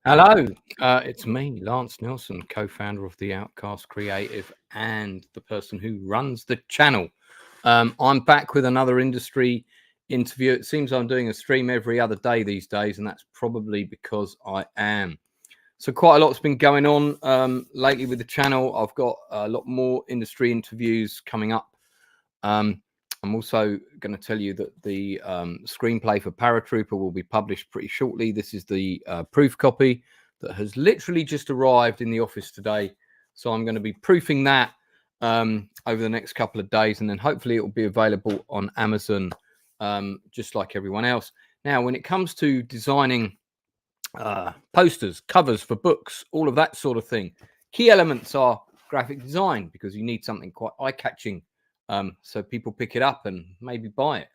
Hello, it's me, Lance Nielsen, co-founder of The Outcast Creative and the person who runs the channel. I'm back with another industry interview. It seems I'm doing a stream every other day these days, and that's probably because I am. So quite a lot's been going on lately with the channel. I've got a lot more industry interviews coming up. I'm also going to tell you that the screenplay for Paratrooper will be published pretty shortly. This is the proof copy that has literally just arrived in the office today. So I'm going to be proofing that over the next couple of days, and then hopefully it will be available on Amazon just like everyone else. Now, when it comes to designing posters, covers for books, all of that sort of thing, key elements are graphic design, because you need something quite eye-catching so people pick it up and maybe buy it.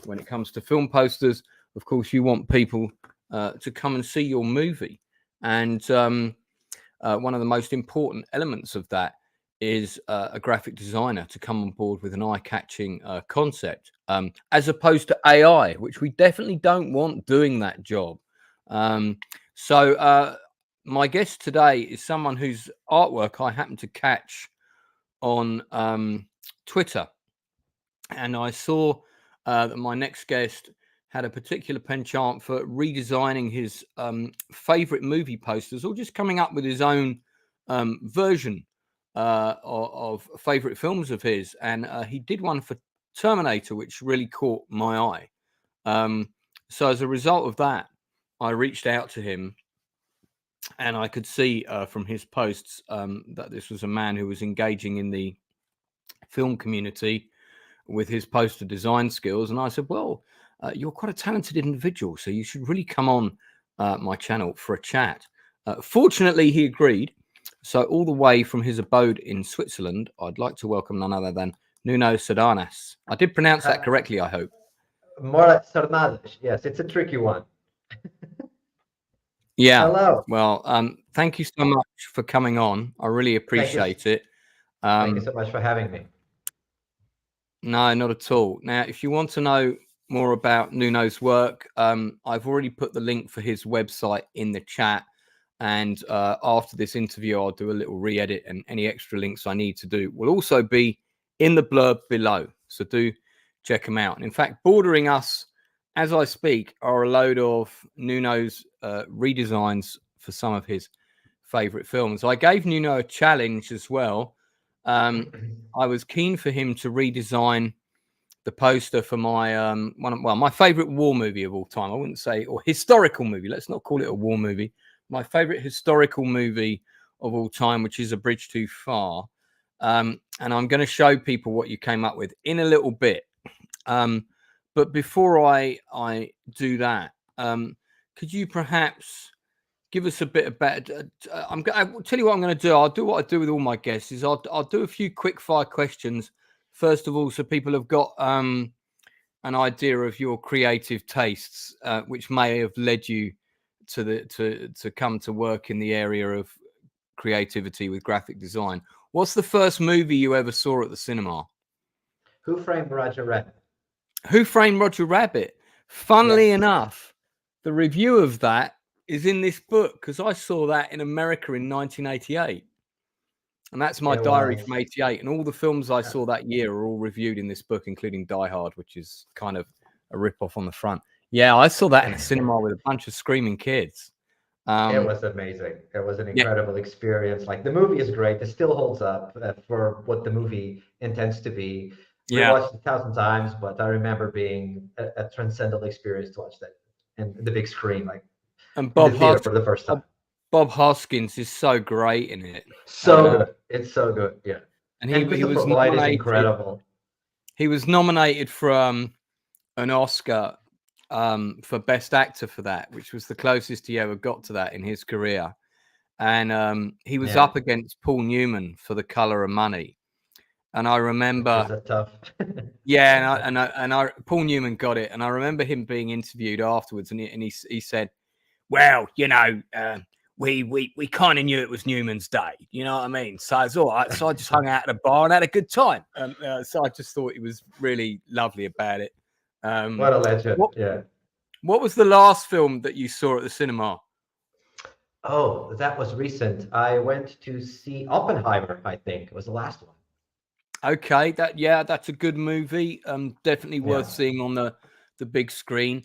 When it comes to film posters, of course, you want people to come and see your movie. And one of the most important elements of that is a graphic designer to come on board with an eye-catching concept, as opposed to AI, which we definitely don't want doing that job. So my guest today is someone whose artwork I happened to catch on Twitter, and I saw that my next guest had a particular penchant for redesigning his favorite movie posters, or just coming up with his own version of favorite films of his. And he did one for Terminator, which really caught my eye. So as a result of that, I reached out to him, and I could see from his posts that this was a man who was engaging in the film community with his poster design skills. And I said, well, you're quite a talented individual, so you should really come on my channel for a chat. Fortunately, he agreed. So all the way from his abode in Switzerland, I'd like to welcome none other than Nuno Sardanas. I did pronounce that correctly, I hope. More like Sardanas. Yes, it's a tricky one. Yeah. Hello. Well, thank you so much for coming on. I really appreciate it. Thank you so much for having me. No, not at all. Now, if you want to know more about Nuno's work, I've already put the link for his website in the chat. And after this interview, I'll do a little re-edit, and any extra links I need to do will also be in the blurb below. So do check them out. And in fact, bordering us as I speak are a load of Nuno's redesigns for some of his favorite films. I gave Nuno a challenge as well. I was keen for him to redesign the poster for my my favorite war movie of all time. I wouldn't say, or historical movie. Let's not call it a war movie. My favorite historical movie of all time, which is A Bridge Too Far. And I'm going to show people what you came up with in a little bit. But before I do that, could you perhaps give us a bit of better? I'll tell you what I'm going to do. I'll do what I do with all my guests. Is I'll do a few quick fire questions first of all, so people have got an idea of your creative tastes, which may have led you to come to work in the area of creativity with graphic design. What's the first movie you ever saw at the cinema? Who Framed Roger Rabbit? Who Framed Roger Rabbit? Funnily enough, the review of that is in this book, because I saw that in America in 1988. And that's my diary from 88. And all the films I saw that year are all reviewed in this book, including Die Hard, which is kind of a rip-off on the front. Yeah, I saw that in a cinema with a bunch of screaming kids. It was amazing. It was an incredible experience. Like, the movie is great. It still holds up for what the movie intends to be. We watched it 1,000 times, but I remember being a transcendental experience to watch that in the big screen, like, and Bob Hoskins for the first time. Bob Hoskins is so great in it. So good. It's so good. Yeah. And he was nominated. Incredible. He was nominated for an Oscar for Best Actor for that, which was the closest he ever got to that in his career. And he was up against Paul Newman for The Color of Money. And I remember, tough. and Paul Newman got it, and I remember him being interviewed afterwards, and he said, "Well, you know, we kind of knew it was Newman's day, you know what I mean? So it's all right. So I just hung out at a bar and had a good time. So I just thought he was really lovely about it. What a legend! What was the last film that you saw at the cinema? Oh, that was recent. I went to see Oppenheimer, I think. It was the last one. Okay, that's a good movie. Definitely worth Yeah. seeing on the big screen.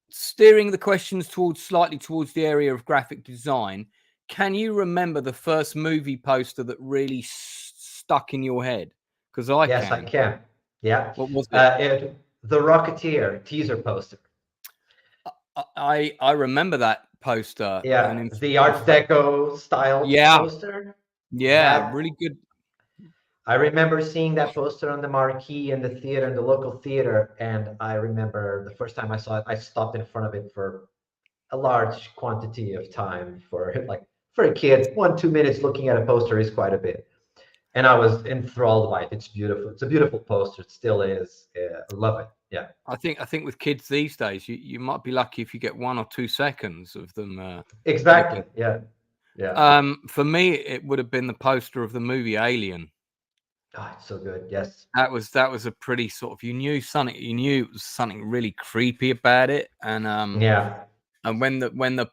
Steering the questions slightly towards the area of graphic design. Can you remember the first movie poster that really stuck in your head? Because I Yes, I can. can. Yeah. What was it? The Rocketeer teaser poster. I remember that poster, and Yeah, the Art Deco style yeah, poster. yeah, That really good. I remember seeing that poster on the marquee in the theater, in the local theater, and I remember the first time I saw it, I stopped in front of it for a large quantity of time. For like for a kid, 1-2 minutes looking at a poster is quite a bit. And I was enthralled by it. It's beautiful. It's a beautiful poster. It still is. I love it. Yeah. I think with kids these days, you might be lucky if you get 1 or 2 seconds of them Exactly. looking. Yeah. Yeah. For me, it would have been the poster of the movie Alien. Oh, it's so good. Yes. That was a pretty sort of, you knew it was something really creepy about it, and Yeah. when the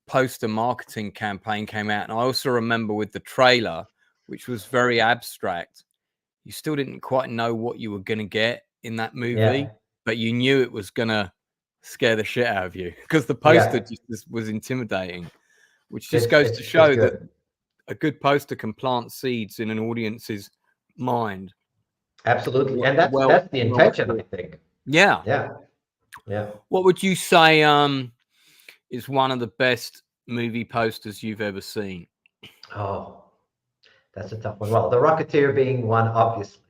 poster marketing campaign came out, and I also remember with the trailer, which was very abstract, you still didn't quite know what you were going to get in that movie, Yeah. but you knew it was going to scare the shit out of you because the poster Yeah. just was intimidating, which just It's goes it's to it's show that good. a good poster can plant seeds in an audience's mind. Absolutely. And Well, that's the well intention, before. I think. Yeah. Yeah. Yeah. What would you say is one of the best movie posters you've ever seen? Oh, that's a tough one. Well, the Rocketeer being one, obviously.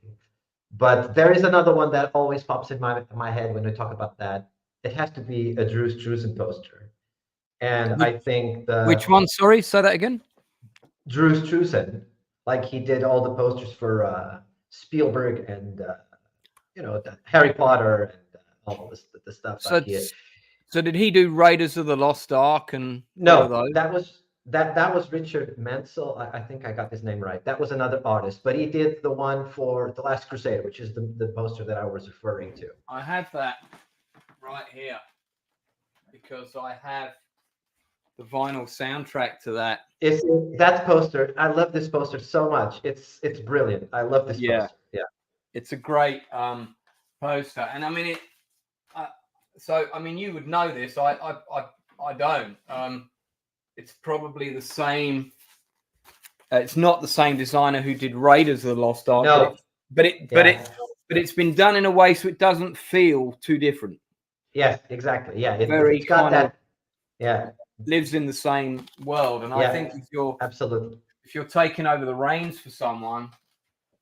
But there is another one that always pops in my head when we talk about that. It has to be a Drew Struzan poster. And Which, I think which the one? Sorry, say that again. Drew Struzan, like he did all the posters for Spielberg and the Harry Potter and all the stuff like So, he. so did he do Raiders of the Lost Ark and all of No, those? that was Richard Mansell. I think I got his name right. That was another artist, but he did the one for The Last Crusade, which is the poster that I was referring to. I have that right here because I have the vinyl soundtrack to that. It's that poster. I love this poster so much. It's brilliant. I love this Yeah, poster. Yeah. it's a great poster, and I mean it. So I mean, you would know this. I don't. It's probably the same. It's not the same designer who did Raiders of the Lost Ark, No. Yeah. but it's been done in a way so it doesn't feel too different. Yes, exactly. Yeah. Very It's got kind of that. Yeah. lives in the same world, and I Yeah. think Absolutely. if you're taking over the reins for someone,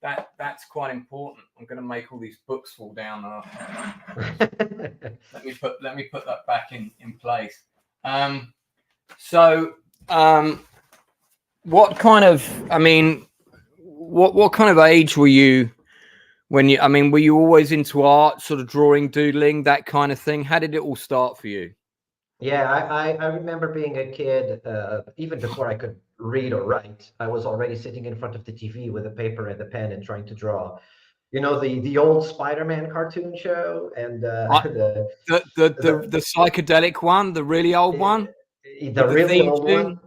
that's quite important. I'm going to make all these books fall down. Let me put that back in place. What kind of, I mean, what kind of age were you when you, I mean, were you always into art, sort of drawing, doodling, that kind of thing? How did it all start for you? Yeah, I remember being a kid, even before I could read or write, I was already sitting in front of the TV with a paper and a pen and trying to draw. You know, the old Spider-Man cartoon show and I, the the psychedelic one, the really old one the with the really theme old tune, one.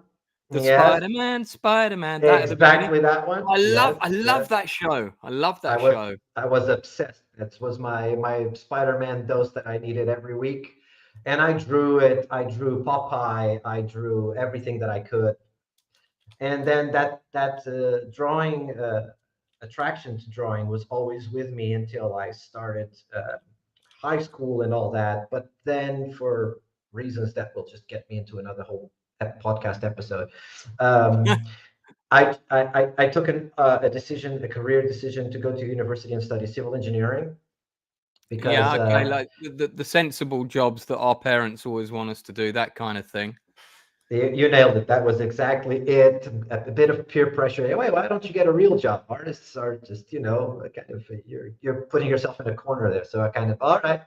the Yes, Spider-Man, that at the beginning. exactly that one. I Yes, love yes. that show. I love I that was show. I was obsessed. That was my Spider-Man dose that I needed every week. And I drew it. I drew Popeye. I drew everything that I could. And then that drawing attraction to drawing was always with me until I started high school and all that. But then for reasons that will just get me into another whole podcast episode, um, I took a decision, a career decision to go to university and study civil engineering because Yeah, okay, like the sensible jobs that our parents always want us to do, that kind of thing. you nailed it. That was exactly it. A bit of peer pressure. Hey, wait, why don't you get a real job? Artists are just, kind of you're putting yourself in a corner there. So I kind of, all right.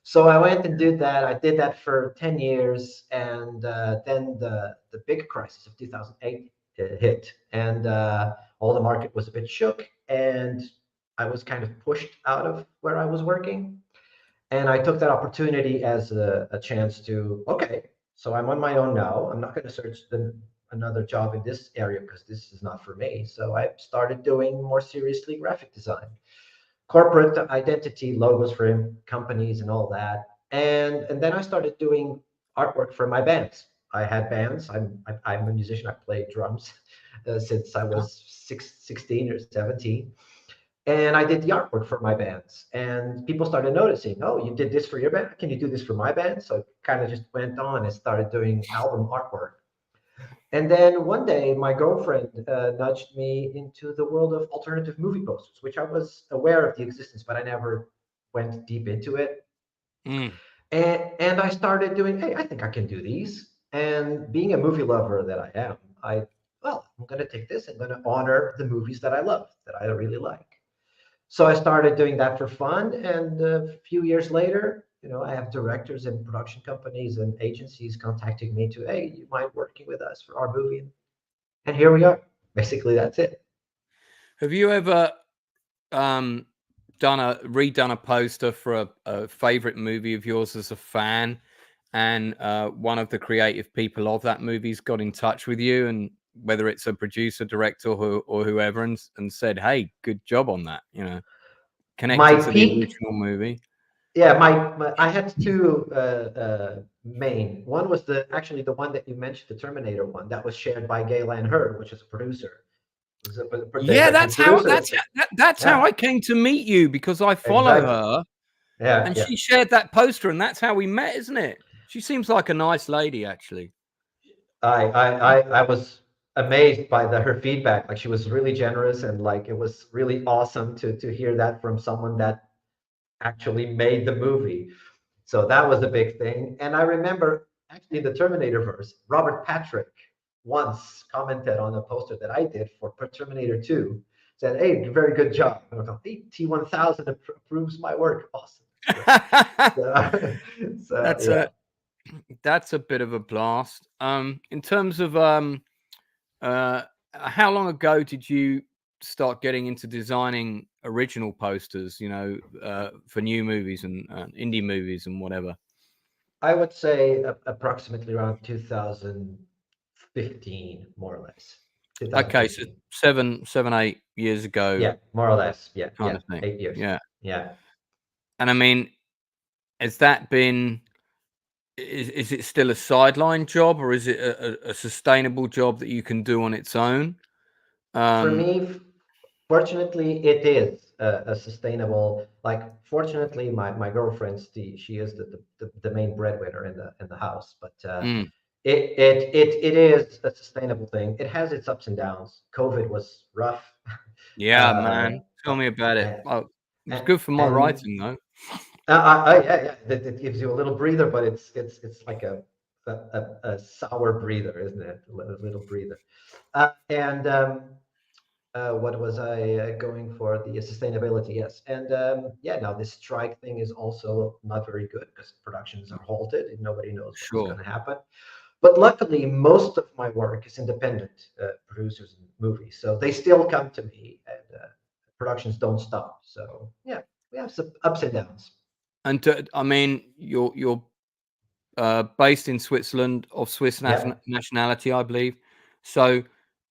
So I went and did that. I did that for 10 years, and then the big crisis of 2008 hit, and all the market was a bit shook, and I was kind of pushed out of where I was working. And I took that opportunity as a chance to, okay, So I'm on my own now. I'm not going to search another job in this area because this is not for me. So I started doing more seriously graphic design, corporate identity, logos for companies and all that. And then I started doing artwork for my bands. I had bands. I'm a musician. I play drums since I was 16 or 17. And I did the artwork for my bands. And people started noticing, oh, you did this for your band? Can you do this for my band? So it kind of just went on and started doing album artwork. And then one day, my girlfriend nudged me into the world of alternative movie posters, which I was aware of the existence, but I never went deep into it. And I started doing, hey, I think I can do these. And being a movie lover that I am, I'm going to take this and going to honor the movies that I love, that I really like. So I started doing that for fun. And a few years later, I have directors and production companies and agencies contacting me to, hey, you mind working with us for our movie? And here we are. Basically, that's it. Have you ever redone a poster for a favorite movie of yours as a fan, and one of the creative people of that movie's got in touch with you, and whether it's a producer, director, or whoever, and said, hey, good job on that, connected to the original movie? Yeah, I had two main. One was actually the one that you mentioned, the Terminator one, that was shared by Gaylan Hurd, which is a producer. Yeah, that's how I came to meet you, because I follow her. Yeah, and she shared that poster, and that's how we met, isn't it? She seems like a nice lady, actually. I was amazed by her feedback. Like, she was really generous, and like it was really awesome to hear that from someone that actually made the movie. So that was a big thing. And I remember actually the Terminator verse, Robert Patrick once commented on a poster that I did for Terminator 2, said, hey, very good job. And I thought, hey, T1000 approves my work. Awesome. That's a bit of a blast. In terms of how long ago did you start getting into designing original posters, for new movies and indie movies and whatever? I would say approximately around 2015, more or less. Okay, so 8 years ago. Yeah, more or less. Yeah, kind of thing. 8 years. Yeah. And I mean, has that been? Is it still a sideline job, or is it a sustainable job that you can do on its own? For me, fortunately, it is a sustainable. Like, fortunately, my girlfriend, she is the main breadwinner in the house, but it is a sustainable thing. It has its ups and downs. COVID was rough. Yeah, man, tell me about it. Oh, it's good for my writing, though. Yeah, it gives you a little breather, but it's like a sour breather, isn't it? A little breather. What was I going for? The sustainability, yes. And now this strike thing is also not very good because productions are halted and nobody knows what's going to happen. But luckily, most of my work is independent producers and movies, so they still come to me, and productions don't stop. So yeah, we have some ups and downs. And I mean, you're based in Switzerland, of Swiss nationality, I believe. So,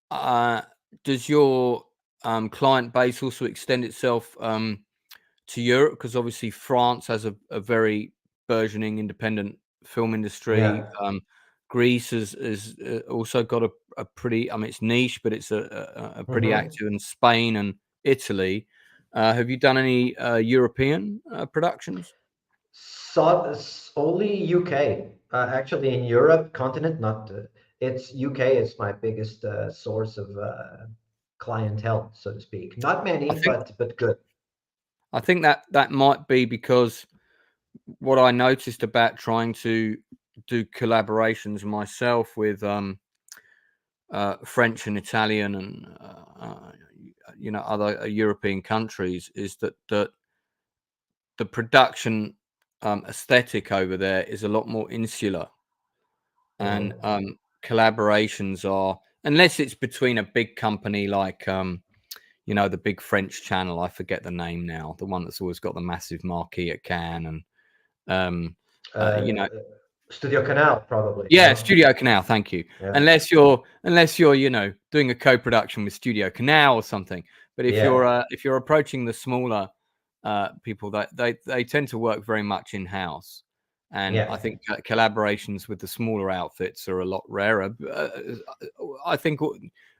does your client base also extend itself to Europe? Because obviously France has a very burgeoning independent film industry. Greece has also got a pretty, I mean, it's niche, but it's a pretty active, in Spain and Italy. Have you done any European productions? So only UK. Actually, in Europe continent, not it's UK. It's my biggest source of clientele, so to speak. Not many, but good. I think that might be because what I noticed about trying to do collaborations myself with French and Italian and other European countries is that the production aesthetic over there is a lot more insular, and collaborations are, unless it's between a big company like the big French channel, I forget the name now, the one that's always got the massive marquee at Cannes, and Studio Canal, probably. Yeah, No? Studio Canal. Thank you. Yeah. Unless you're doing a co-production with Studio Canal or something. But if you're approaching the smaller people, that they tend to work very much in house, and I think collaborations with the smaller outfits are a lot rarer. I think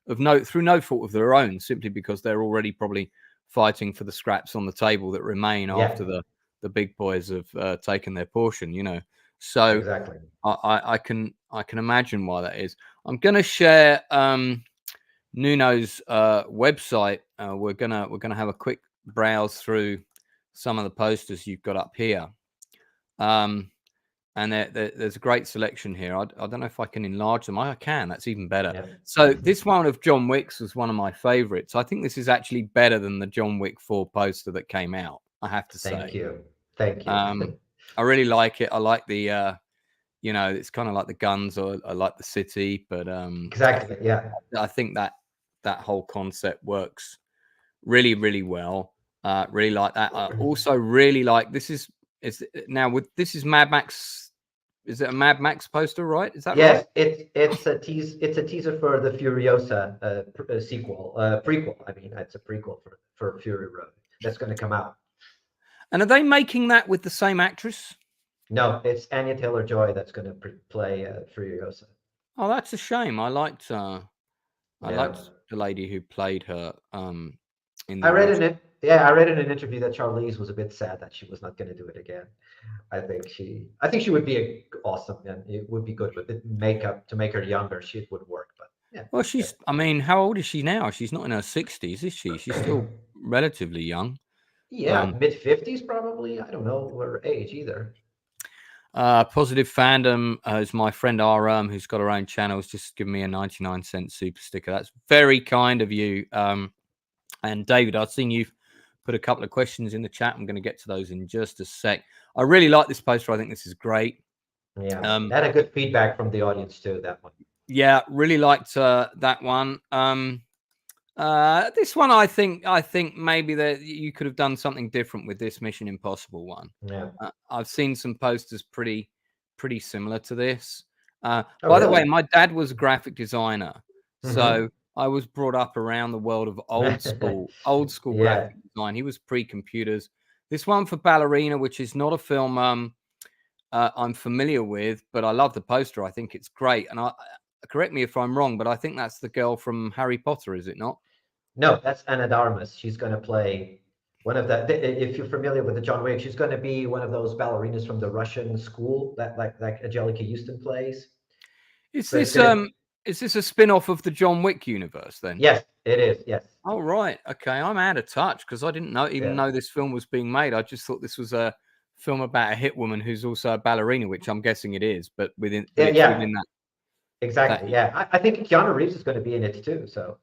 through no fault of their own, simply because they're already probably fighting for the scraps on the table that remain after the big boys have taken their portion. So exactly. I can imagine why that is. I'm going to share Nuno's website. We're gonna have a quick browse through some of the posters you've got up here, and there's a great selection here. I don't know if I can enlarge them. I can. That's even better. Yeah. So this one of John Wick's was one of my favorites. I think this is actually better than the John Wick 4 poster that came out, I have to say. Thank you. I really like it. I like the it's kind of like the guns, or I like the city, but exactly. I think that whole concept works really, really well. Really like that. I also really like this is Mad Max. Is it a Mad Max poster, right? Is that right? Yes, it's a teaser for the Furiosa sequel, prequel. I mean, it's a prequel for Fury Road that's going to come out. And are they making that with the same actress? No, it's Anya Taylor-Joy that's going to play Furiosa. Oh, that's a shame. I liked the lady who played her. I read in an interview that Charlize was a bit sad that she was not going to do it again. I think she would be awesome, and it would be good with the makeup to make her younger. She would work, but yeah. Well, I mean, how old is she now? She's not in her 60s, is she? She's still relatively young. Yeah, mid-50s probably. I don't know her age either. Positive Fandom is my friend RM, who's got her own channel, has just given me a 99-cent super sticker. That's very kind of you. And David, I've seen you've put a couple of questions in the chat. I'm going to get to those in just a sec. I really like this poster. I think this is great. Yeah, had a good feedback from the audience too, that one. Yeah, really liked that one. This one, I think maybe that you could have done something different with this Mission Impossible one. Yeah, I've seen some posters pretty similar to this. By the way, my dad was a graphic designer, so I was brought up around the world of old school graphic design. He was pre-computers. This one for Ballerina, which is not a film I'm familiar with, but I love the poster. I think it's great. And correct me if I'm wrong, but I think that's the girl from Harry Potter, is it not? No, that's Anna Darmus. She's going to play one of the. If you're familiar with the John Wick, she's going to be one of those ballerinas from the Russian school that like Angelica Houston plays. Is this a spin-off of the John Wick universe then? Yes, it is. Yes. Oh right, okay. I'm out of touch because I didn't know this film was being made. I just thought this was a film about a hit woman who's also a ballerina, which I'm guessing it is. But within that. Exactly. I think Keanu Reeves is going to be in it too. So.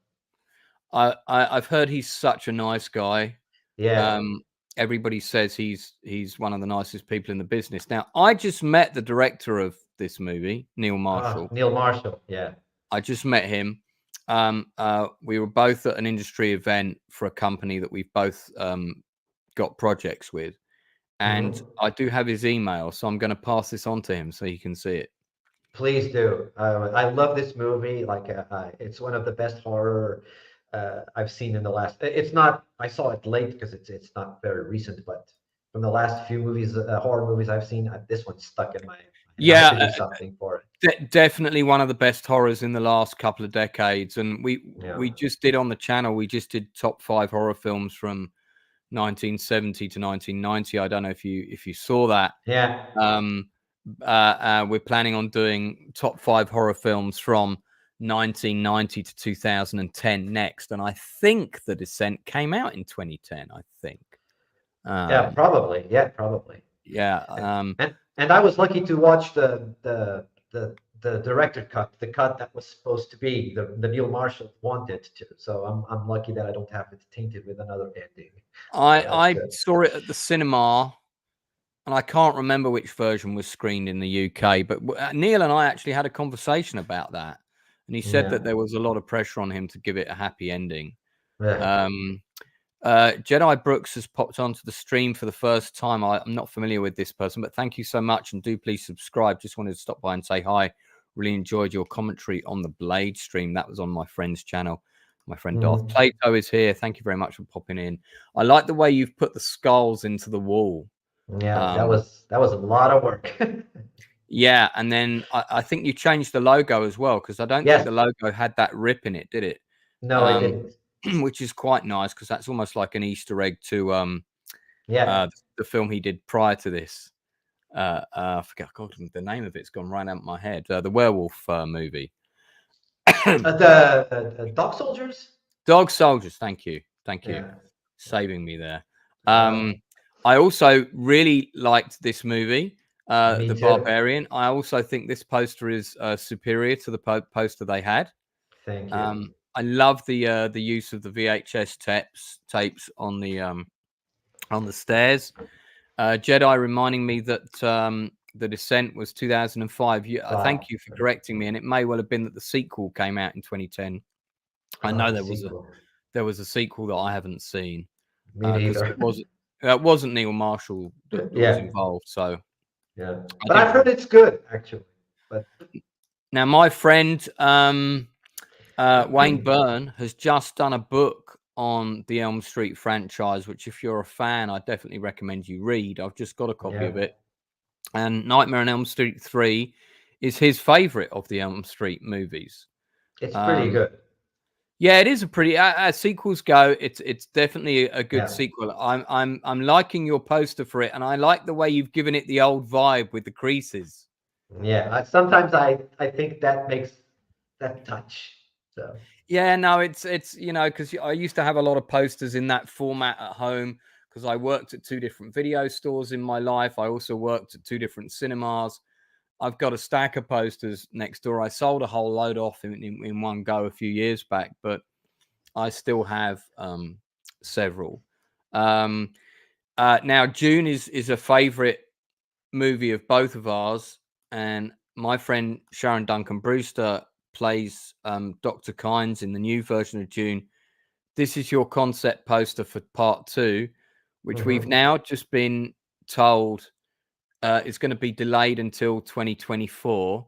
I've heard he's such a nice guy. Yeah. Everybody says he's one of the nicest people in the business. Now, I just met the director of this movie, Neil Marshall. Neil Marshall, yeah. I just met him. We were both at an industry event for a company that we've both got projects with. And I do have his email, so I'm going to pass this on to him so he can see it. Please do. I love this movie. Like, it's one of the best horror I've seen in the last. It's not. I saw it late because it's not very recent, but from the last few movies, horror movies I've seen, this one stuck in my. I have to do something for it. Definitely one of the best horrors in the last couple of decades. And we just did on the channel. We just did top 5 horror films from 1970 to 1990. I don't know if you saw that. Yeah. We're planning on doing top 5 horror films from 1990 to 2010 next, and I think The Descent came out in 2010. I think. Probably. Yeah. And I was lucky to watch the director cut, the cut that was supposed to be the Neil Marshall wanted to. So I'm lucky that I don't have it tainted with another ending. I saw it at the cinema. And I can't remember which version was screened in the UK, but Neil and I actually had a conversation about that. And he said that there was a lot of pressure on him to give it a happy ending. Yeah. Jedi Brooks has popped onto the stream for the first time. I'm not familiar with this person, but thank you so much, and do please subscribe. Just wanted to stop by and say hi. Really enjoyed your commentary on the Blade stream. That was on my friend's channel. My friend Darth Plato is here. Thank you very much for popping in. I like the way you've put the skulls into the wall. Yeah, that was a lot of work. Yeah, and then I think you changed the logo as well, because I don't think the logo had that rip in it, did it? No, it didn't. Which is quite nice, because that's almost like an Easter egg to the film he did prior to this. I forget the name of it's gone right out of my head. The werewolf movie. The Dog Soldiers. Dog Soldiers. Thank you. Yeah. Saving me there. I also really liked this movie, The Barbarian. I also think this poster is superior to the poster they had. Thank you. I love the use of the VHS tapes on the stairs. Jedi reminding me that The Descent was 2005. Thank you for correcting me, and it may well have been that the sequel came out in 2010. I know there was a sequel that I haven't seen. Me neither. It wasn't Neil Marshall that was involved. So but I've heard it's good actually. But now my friend Wayne Byrne has just done a book on the Elm Street franchise, which if you're a fan, I definitely recommend you read. I've just got a copy of it. And Nightmare on Elm Street 3 is his favorite of the Elm Street movies. It's pretty good. Yeah, it is a pretty. As sequels go, it's definitely a good sequel. I'm liking your poster for it, and I like the way you've given it the old vibe with the creases. Yeah, sometimes I think that makes that touch. So yeah, no, it's because I used to have a lot of posters in that format at home, because I worked at 2 different video stores in my life. I also worked at 2 different cinemas. I've got a stack of posters next door. I sold a whole load off in one go a few years back, but I still have several. Now, Dune is a favorite movie of both of ours, and my friend Sharon Duncan Brewster plays Dr. Kynes in the new version of Dune. This is your concept poster for part 2, which we've now just been told it's going to be delayed until 2024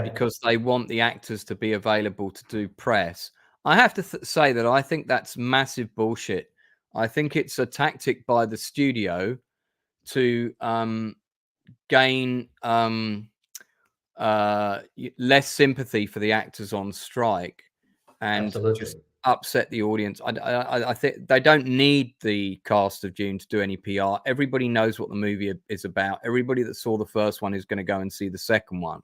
because they want the actors to be available to do press. I have to say that I think that's massive bullshit. I think it's a tactic by the studio to gain less sympathy for the actors on strike and just upset the audience. I think they don't need the cast of Dune to do any PR. Everybody knows what the movie is about. Everybody that saw the first one is going to go and see the second one.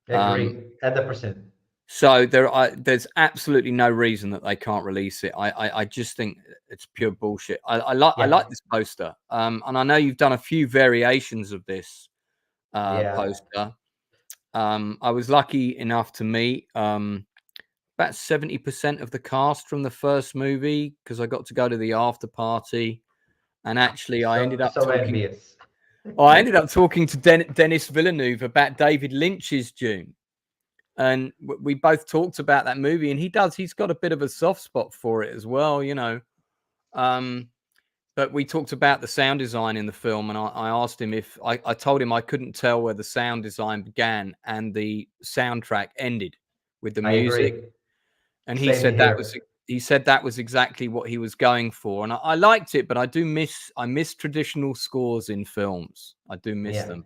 Agree, 100%. So there's absolutely no reason that they can't release it. I just think it's pure bullshit. I like this poster, and I know you've done a few variations of this poster. I was lucky enough to meet about 70% of the cast from the first movie, because I got to go to the after party, and actually I ended up talking to Denis Villeneuve about David Lynch's Dune, and we both talked about that movie, and he's got a bit of a soft spot for it as well, but we talked about the sound design in the film, and I asked him if I told him I couldn't tell where the sound design began and the soundtrack ended with the music. Agree. And he said that was exactly what he was going for, and I liked it. But I miss traditional scores in films. I do miss them,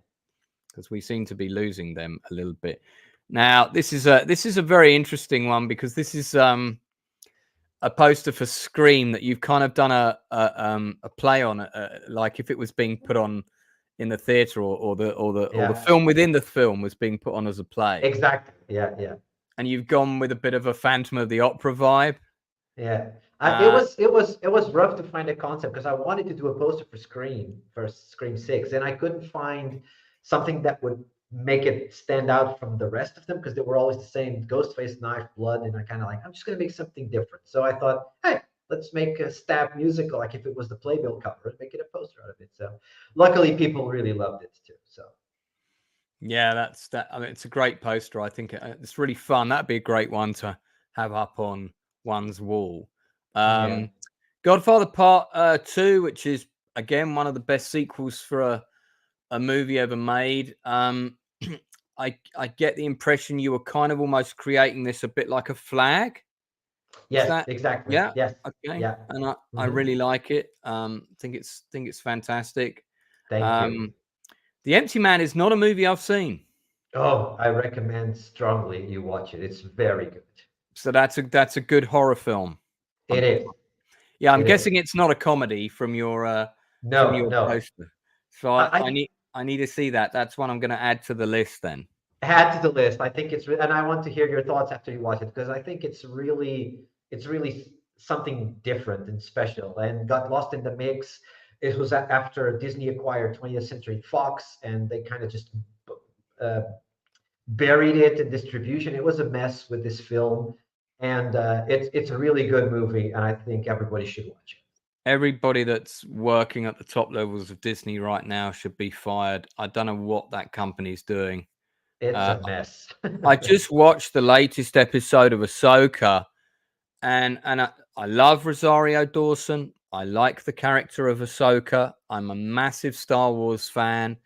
because we seem to be losing them a little bit. Now, this is a very interesting one, because this is a poster for Scream that you've kind of done a play on, like if it was being put on in the theater, or the film within the film was being put on as a play. Exactly. Yeah. And you've gone with a bit of a Phantom of the Opera vibe. Yeah, it was rough to find a concept, because I wanted to do a poster for Scream 6, and I couldn't find something that would make it stand out from the rest of them, because they were always the same: Ghostface, knife, blood, and I kind of I'm just gonna make something different. So I thought, hey, let's make a stab musical, like if it was the Playbill cover, and make it a poster out of it. So luckily, people really loved it too. So. Yeah, I mean, it's a great poster. I think it's really fun. That'd be a great one to have up on one's wall. Godfather Part 2, which is again one of the best sequels for a movie ever made. I get the impression you were kind of almost creating this a bit like a flag. Yes, exactly. Yeah? Yes. Okay. Yeah. And I really like it. Think it's fantastic. Thank you. The Empty Man is not a movie I've seen. Oh, I recommend strongly you watch it. It's very good. So that's a good horror film. It is. Yeah, I'm It guessing is. it's not a comedy from your No, no. poster. So I I need to see that. That's one I'm going to add to the list then. add to the list. I think and I want to hear your thoughts after you watch it because I think it's really something different and special and got lost in the mix. It was after Disney acquired 20th Century Fox and they kind of just uh, buried it in distribution. It was a mess with this film, and it's a really good movie, and I think everybody should watch it. Everybody that's working at the top levels of Disney right now should be fired. I don't know what that company's doing. It's a mess. I just watched the latest episode of Ahsoka, and I love Rosario Dawson. I like the character of Ahsoka. I'm a massive Star Wars fan,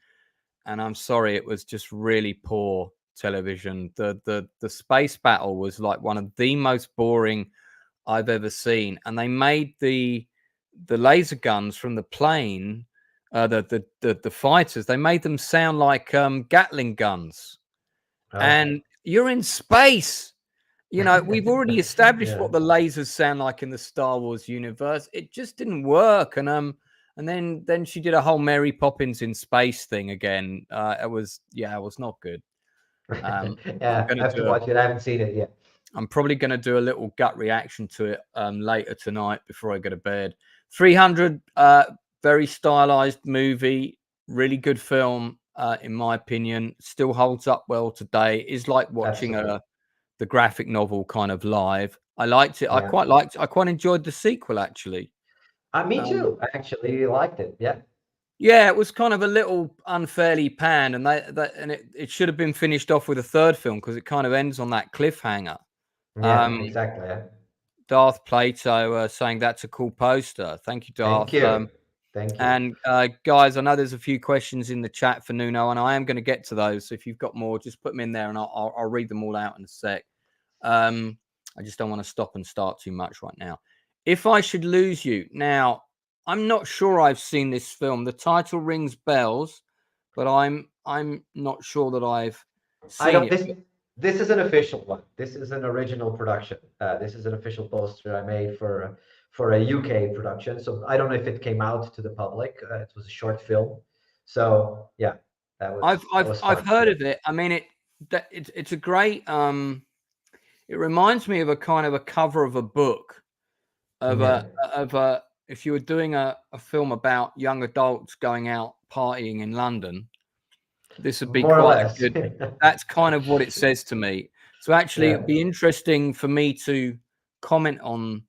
and I'm sorry, it was just really poor television. The space battle was like one of the most boring I've ever seen, and they made the laser guns from the plane, the fighters. They made them sound like Gatling guns, and you're in space. You know, we've already established what the lasers sound like in the Star Wars universe. It just didn't work, and then she did a whole Mary Poppins in space thing again. It was not good. I have to watch it. I haven't seen it yet. I'm probably going to do a little gut reaction to it later tonight before I go to bed. 300, very stylized movie, really good film, in my opinion. Still holds up well today. Is like watching the graphic novel kind of live. I liked it. Yeah. I quite enjoyed the sequel, actually. Me too. I actually liked it. Yeah. Yeah, it was kind of a little unfairly panned, and it should have been finished off with a third film because it kind of ends on that cliffhanger. Yeah, exactly. Yeah. Darth Plato saying that's a cool poster. Thank you, Darth. Thank you. Thank you. And guys, I know there's a few questions in the chat for Nuno, and I am going to get to those. So if you've got more, just put them in there, and I'll read them all out in a sec. I just don't want to stop and start too much right now. If I Should Lose You. Now, I'm not sure I've seen this film. The title rings bells, but I'm not sure that I've seen it. This is an official one. This is an original production. This is an official poster I made for a UK production. So I don't know if it came out to the public. It was a short film. So yeah, that was. I've heard of it. I mean, it's a great. It reminds me of a kind of a cover of a book of a if you were doing a film about young adults going out partying in London. This would be quite good. That's kind of what it says to me. So actually, it'd be interesting for me to comment on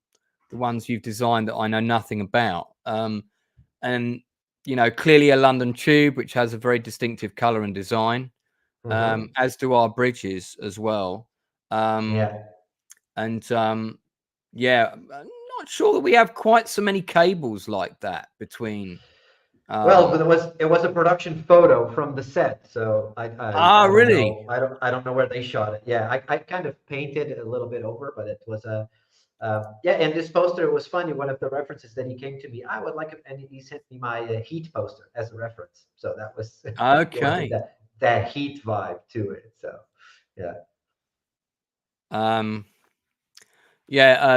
the ones you've designed that I know nothing about. And you know, clearly a London tube, which has a very distinctive color and design, as do our bridges as well. And I'm not sure that we have quite so many cables like that between. Well, it was a production photo from the set, so I really? I don't know where they shot it. Yeah, I kind of painted a little bit over, but it was a and this poster was funny. One of the references that he came to me, I would like it, and he sent me my Heat poster as a reference. So that was okay. that Heat vibe to it. So yeah.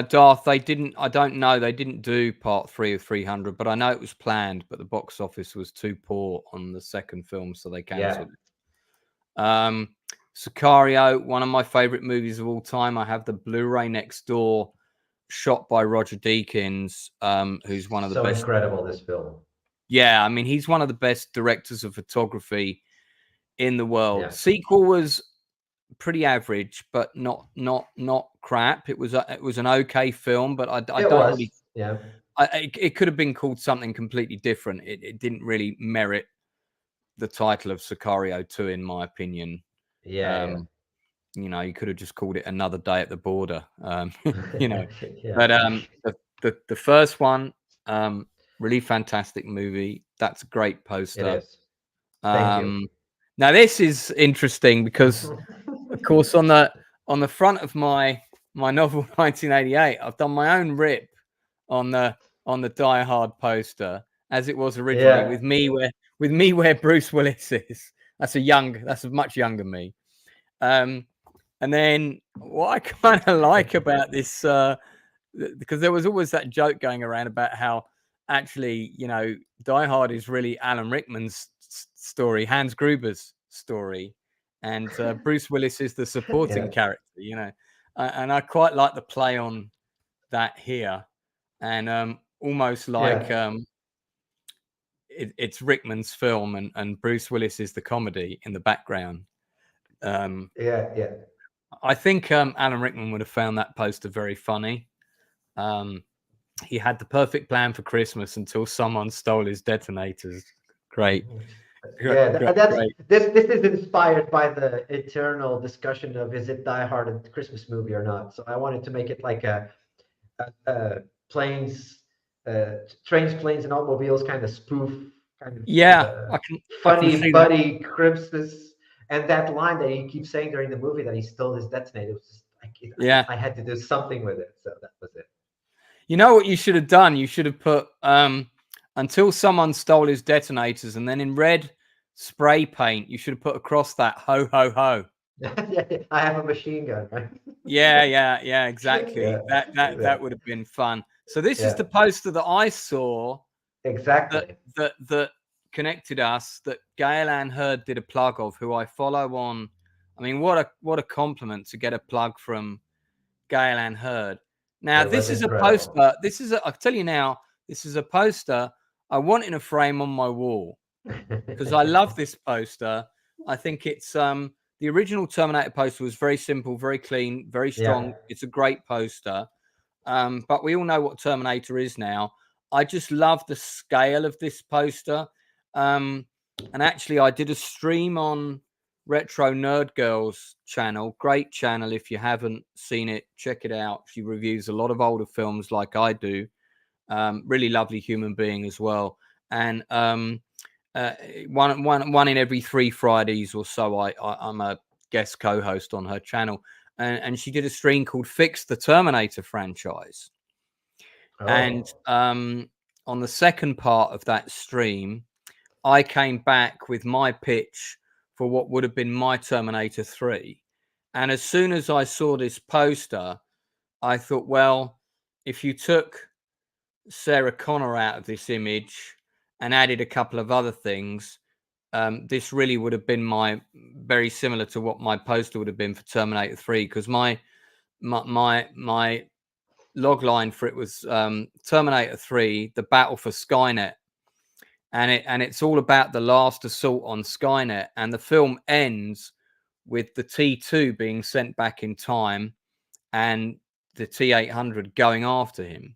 Darth, I don't know, they didn't do part 3 of 300, but I know it was planned, but the box office was too poor on the second film, so they cancelled it. Sicario, one of my favorite movies of all time. I have the Blu-ray next door, shot by Roger Deakins, who's one of the best. So incredible, this film. Yeah, I mean, he's one of the best directors of photography in the world. Yeah. Sequel was pretty average, but not crap. It was an okay film, but I don't really. Yeah. It could have been called something completely different. It didn't really merit the title of Sicario 2, in my opinion. Yeah. You know, you could have just called it Another Day at the Border. You know, but the first one, really fantastic movie. That's a great poster. It is. Thank you. Now this is interesting because, of course, on the front of my novel 1988, I've done my own rip on the Die Hard poster as it was originally, with me where Bruce Willis is. That's a much younger me. And then what I kind of like about this, because there was always that joke going around about how actually, Die Hard is really Alan Rickman's story, Hans Gruber's story, and Bruce Willis is the supporting character, and I quite like the play on that here, and almost like it's Rickman's film, and Bruce Willis is the comedy in the background. I think Alan Rickman would have found that poster very funny. He had the perfect plan for Christmas until someone stole his detonators. Great. This is inspired by the eternal discussion of, is it Die Hard a Christmas movie or not? So I wanted to make it like a trains, planes, and automobiles kind of spoof, kind of funny buddy Christmas. And that line that he keeps saying during the movie that he stole his detonator, was just like, I had to do something with it. So that was it. You know what you should have done? You should have put until someone stole his detonators, and then in red spray paint, you should have put across that ho ho ho. I have a machine gun, right? Yeah, exactly. That would have been fun. So this is the poster that I saw. Exactly. That connected us, that Gail Ann Hurd did a plug of, who I follow on. I mean, what a compliment to get a plug from Gail Ann Hurd. Now, this is incredible. A poster. I'll tell you now, this is a poster I want in a frame on my wall because I love this poster. I think it's the original Terminator poster was very simple, very clean, very strong. It's a great poster. But we all know what Terminator is now. I just love the scale of this poster. And actually, I did a stream on Retro Nerd Girls channel. Great channel. If you haven't seen it, check it out. She reviews a lot of older films like I do. Really lovely human being as well. And one in every 3 Fridays or so, I'm a guest co-host on her channel. And she did a stream called Fix the Terminator franchise. And on the second part of that stream, I came back with my pitch for what would have been my Terminator 3. And as soon as I saw this poster, I thought, well, if you took Sarah Connor out of this image and added a couple of other things, this really would have been very similar to what my poster would have been for Terminator 3, because my log line for it was Terminator 3, The Battle for Skynet. And it's all about the last assault on Skynet. And the film ends with the T2 being sent back in time and the T-800 going after him.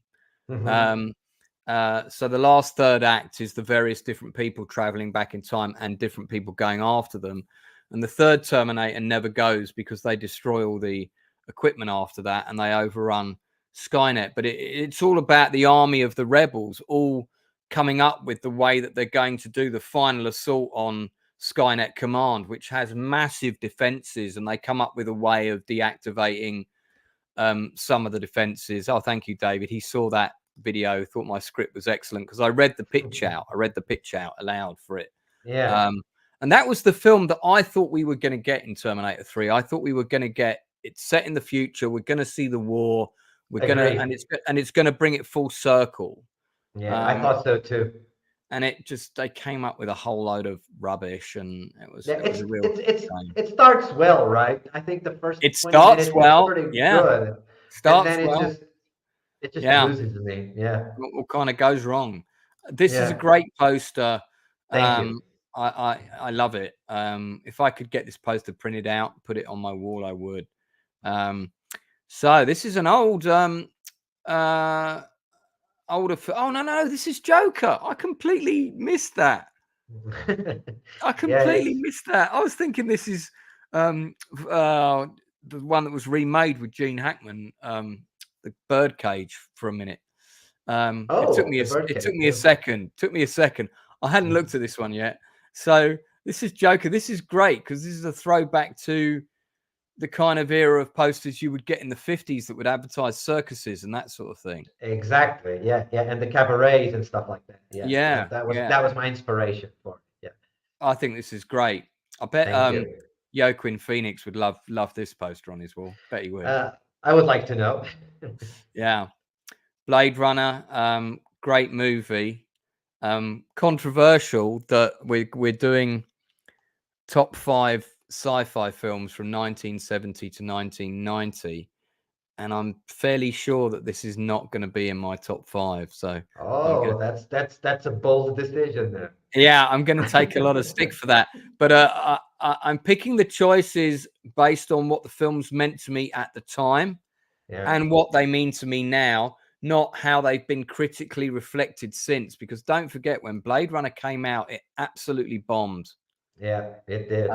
So the last third act is the various different people traveling back in time and different people going after them. And the third Terminator never goes because they destroy all the equipment after that and they overrun Skynet. But it's all about the army of the rebels all coming up with the way that they're going to do the final assault on Skynet Command, which has massive defenses, and they come up with a way of deactivating some of the defenses. Oh, thank you, David. He saw that video, thought my script was excellent because I read the pitch out. I read the pitch out aloud for it. And that was the film that I thought we were going to get in Terminator 3. I thought we were going to get it set in the future. We're going to see the war. We're going to, and it's going to bring it full circle. Yeah, I thought so too. And they came up with a whole load of rubbish, and it was a real. It starts well, right? I think the first. It starts well, pretty good. Starts and then well. It just loses to me. Yeah. What kind of goes wrong? This is a great poster. Thank you. I love it. If I could get this poster printed out, put it on my wall, I would. So this is an old oh no, this is Joker. I completely missed that. Missed that. I was thinking this is the one that was remade with Gene Hackman, the Birdcage, for a minute. It took me a second. Took me a second. I hadn't looked at this one yet. So this is Joker. This is great because this is a throwback to the kind of era of posters you would get in the 50s that would advertise circuses and that sort of thing. Exactly. Yeah. And the cabarets and stuff like that. Yeah. That was my inspiration for it. Yeah. I think this is great. I bet Joaquin Phoenix would love this poster on his wall. Bet he would. I would like to know. Yeah. Blade Runner, great movie. Controversial that we're doing top 5 sci-fi films from 1970 to 1990, and I'm fairly sure that this is not going to be in my top 5. So that's a bold decision there. Yeah, I'm going to take a lot of stick for that, but I'm picking the choices based on what the films meant to me at the time and what they mean to me now, not how they've been critically reflected since. Because don't forget, when Blade Runner came out, it absolutely bombed. Yeah, it did.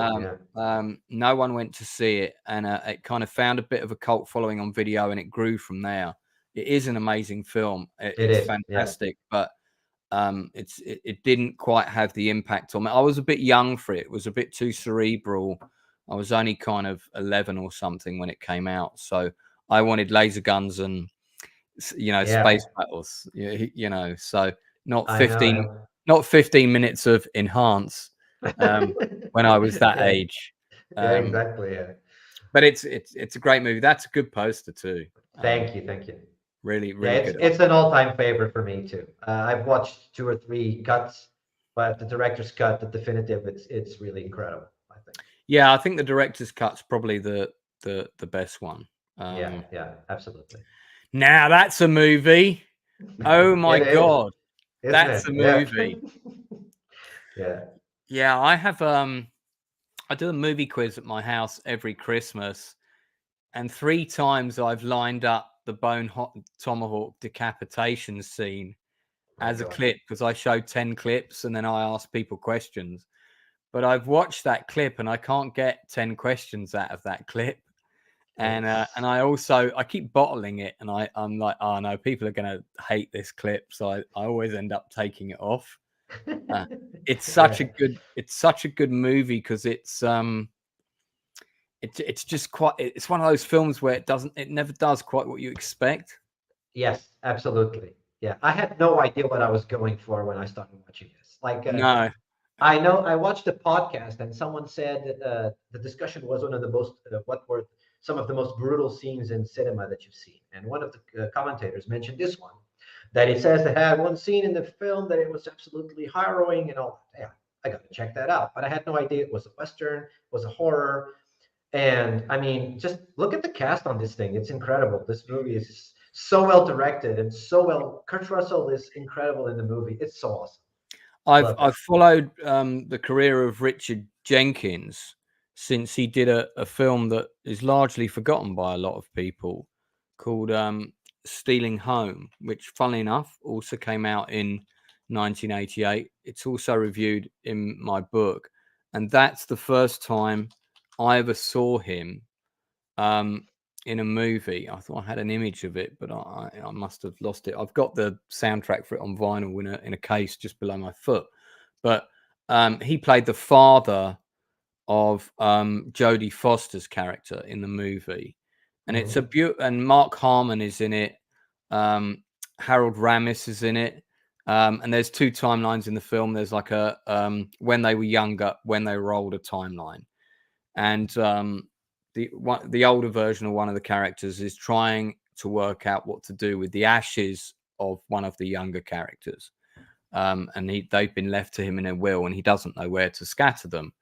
No one went to see it, and it kind of found a bit of a cult following on video, and it grew from there. It is an amazing film. It's fantastic, but it didn't quite have the impact on me. I was a bit young for it. It was a bit too cerebral. I was only kind of 11 or something when it came out, so I wanted laser guns and space battles. So not 15 minutes of Enhance. When I was that age. Exactly. Yeah. But it's a great movie. That's a good poster too. Thank you. Really good. It's an all-time favorite for me too. I've watched 2 or 3 cuts, but the director's cut, the definitive, it's really incredible, I think. Yeah, I think the director's cut's probably the best one. Yeah, absolutely. Now that's a movie. Oh my God. That's a movie. Yeah, I have I do a movie quiz at my house every Christmas, and 3 times I've lined up the Bone Tomahawk decapitation scene as a clip, because I show 10 clips and then I ask people questions. But I've watched that clip and I can't get 10 questions out of that clip. And I keep bottling it, and I'm like, oh no, people are gonna hate this clip, so I always end up taking it off. It's such a good movie because it's just it's one of those films where it never does quite what you expect. Yes, absolutely. Yeah, I had no idea what I was going for when I started watching this. No, I know I watched a podcast and someone said the discussion was one of the most what were some of the most brutal scenes in cinema that you've seen, and one of the commentators mentioned this one, that it says they had one scene in the film that it was absolutely harrowing and all. Yeah, I got to check that out. But I had no idea it was a Western, it was a horror. And I mean, just look at the cast on this thing. It's incredible. This movie is so well directed and so well. Kurt Russell is incredible in the movie. It's so awesome. I've followed the career of Richard Jenkins since he did a film that is largely forgotten by a lot of people called Stealing Home, which, funnily enough, also came out in 1988. It's also reviewed in my book, and that's the first time I ever saw him in a movie. I thought I had an image of it, but I must have lost it. I've got the soundtrack for it on vinyl in a case just below my foot. But he played the father of Jodie Foster's character in the movie, and it's a and Mark Harmon is in it. Harold Ramis is in it, and there's 2 timelines in the film. There's like a when they were younger, when they were older timeline, and the older version of one of the characters is trying to work out what to do with the ashes of one of the younger characters, and they've been left to him in a will, and he doesn't know where to scatter them.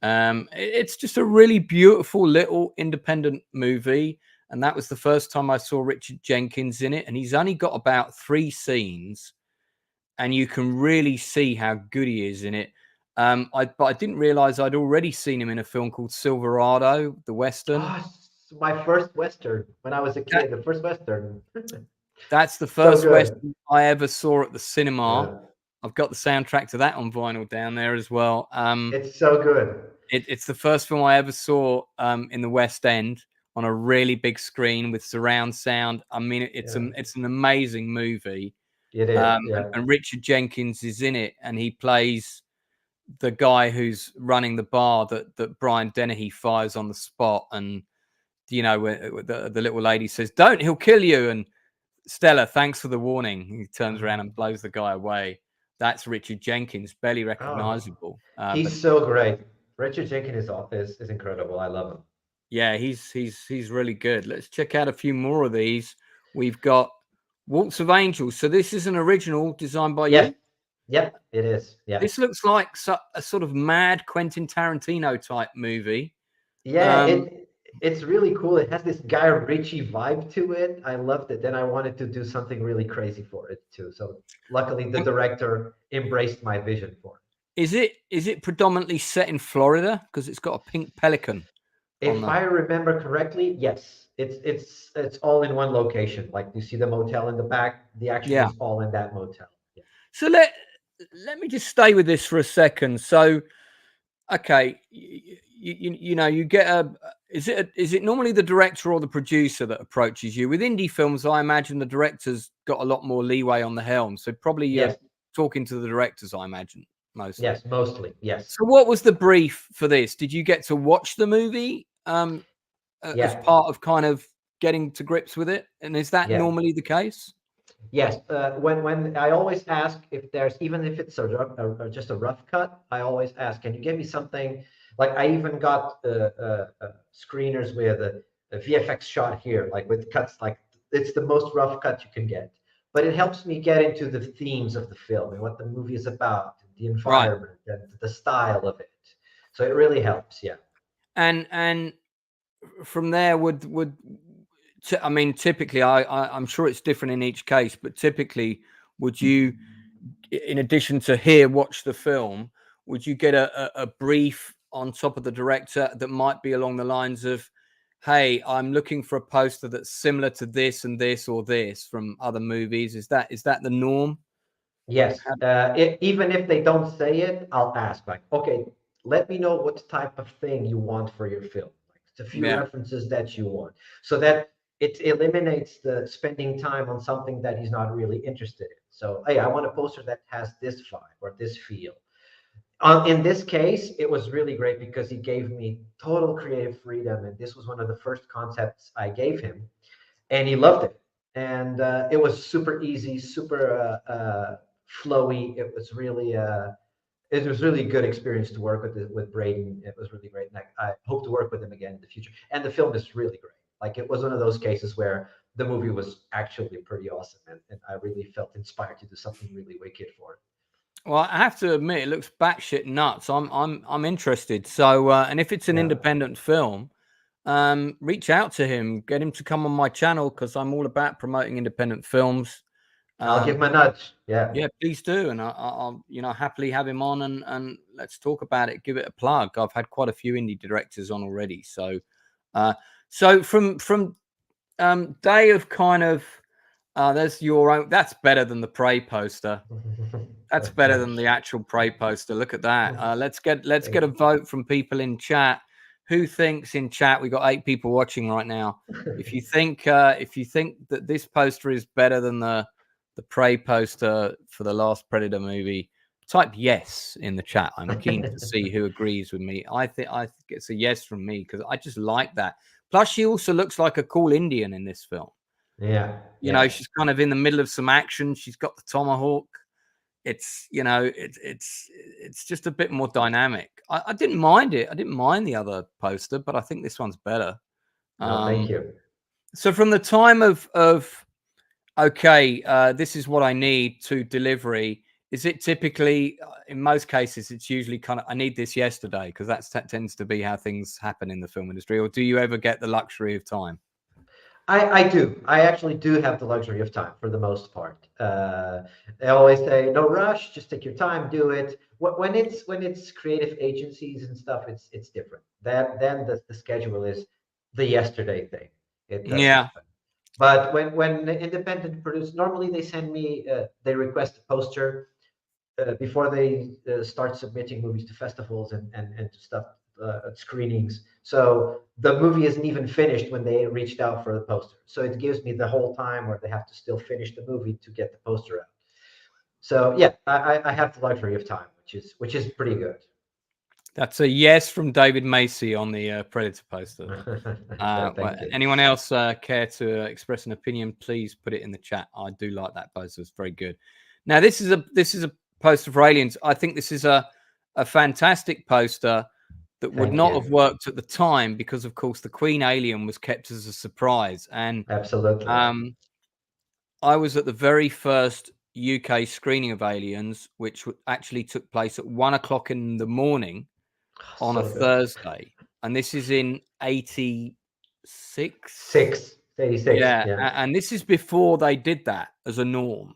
It's just a really beautiful little independent movie, and that was the first time I saw Richard Jenkins in it, and he's only got about 3 scenes, and you can really see how good he is in it. But I didn't realize I'd already seen him in a film called Silverado, the Western. My first Western when I was a kid, the first Western. That's the first Western I ever saw at the cinema. I've got the soundtrack to that on vinyl down there as well. It's so good. It's the first film I ever saw in the West End on a really big screen with surround sound. I mean, it's an amazing movie. It is, yeah. And Richard Jenkins is in it, and he plays the guy who's running the bar that Brian Dennehy fires on the spot. And you know, the little lady says, "Don't, he'll kill you." And Stella, thanks for the warning. He turns around and blows the guy away. That's Richard Jenkins, barely recognizable. He's so great. Richard Jenkins is incredible. I love him. Yeah, he's really good. Let's check out a few more of these. We've got Waltz of Angels. So this is an original designed by you? Yep, it is. Yeah. This looks like a sort of mad Quentin Tarantino type movie. Yeah, it's really cool. It has this Guy Ritchie vibe to it. I loved it. Then I wanted to do something really crazy for it too. So luckily the director embraced my vision for it. Is it predominantly set in Florida? Because it's got a pink pelican. If I remember correctly, yes. It's all in one location. Like you see the motel in the back, the action is all in that motel. Yeah. So let me just stay with this for a second. So, okay, you know, you get is it normally the director or the producer that approaches you? With indie films, I imagine the director's got a lot more leeway on the helm. So probably you're talking to the directors, I imagine, mostly. Yes, mostly, yes. So what was the brief for this? Did you get to watch the movie as part of kind of getting to grips with it? And is that normally the case? Yes. When I always ask if there's, even if it's just a rough cut, I always ask, can you give me something? Like I even got screeners with a VFX shot here, like with cuts, like it's the most rough cut you can get. But it helps me get into the themes of the film and what the movie is about, the environment, and the style of it. So it really helps, yeah. And from there, I mean, typically, I'm sure it's different in each case, but typically, would you, in addition to watch the film, would you get a brief on top of the director that might be along the lines of, hey, I'm looking for a poster that's similar to this and this or this from other movies? Is that the norm? Yes. Even if they don't say it, I'll ask, like, okay, let me know what type of thing you want for your film. Like a few references that you want, so that it eliminates the spending time on something that he's not really interested in. So, hey, I want a poster that has this vibe or this feel. In this case, it was really great because he gave me total creative freedom, and this was one of the first concepts I gave him, and he loved it. And it was super easy, super flowy. It was really a good experience to work with Braden. It was really great, and I hope to work with him again in the future. And the film is really great. Like it was one of those cases where the movie was actually pretty awesome, and I really felt inspired to do something really wicked for it. Well, I have to admit, it looks batshit nuts. I'm interested. So, and if it's an independent film, reach out to him, get him to come on my channel because I'm all about promoting independent films. I'll give him a nudge. Yeah, please do, and I'll happily have him on and let's talk about it. Give it a plug. I've had quite a few indie directors on already. So, so from day of kind of. There's your own. That's better than the Prey poster. That's better than the actual Prey poster. Look at that. Let's get a vote from people in chat. Who thinks in chat? We got 8 people watching right now. If you think that this poster is better than the Prey poster for the last Predator movie, type yes in the chat. I'm keen to see who agrees with me. I think it's a yes from me because I just like that. Plus, she also looks like a cool Indian in this film. Yeah. You know, she's kind of in the middle of some action. She's got the tomahawk. It's, you know, it's just a bit more dynamic. I didn't mind it. I didn't mind the other poster, but I think this one's better. Thank you. So from the time of okay, this is what I need to delivery, is it typically, in most cases, it's usually kind of, I need this yesterday, because that tends to be how things happen in the film industry, or do you ever get the luxury of time? I do. I actually do have the luxury of time for the most part. They always say, no rush, just take your time, do it. When it's creative agencies and stuff, it's different. Then the schedule is the yesterday thing. It does happen. But when the independent produce, normally they send me, they request a poster before they start submitting movies to festivals and to stuff, screenings. So the movie isn't even finished when they reached out for the poster. So it gives me the whole time where they have to still finish the movie to get the poster out. So yeah, I have the luxury of time, which is pretty good. That's a yes from David Macy on the Predator poster. Thank you. Anyone else care to express an opinion? Please put it in the chat. I do like that poster; it's very good. Now, this is a poster for Aliens. I think this is a fantastic poster that would not have worked at the time because, of course, the Queen Alien was kept as a surprise. And absolutely, I was at the very first UK screening of Aliens, which actually took place at 1 o'clock in the morning on a Thursday, and this is in 86. 86. Yeah, and this is before they did that as a norm.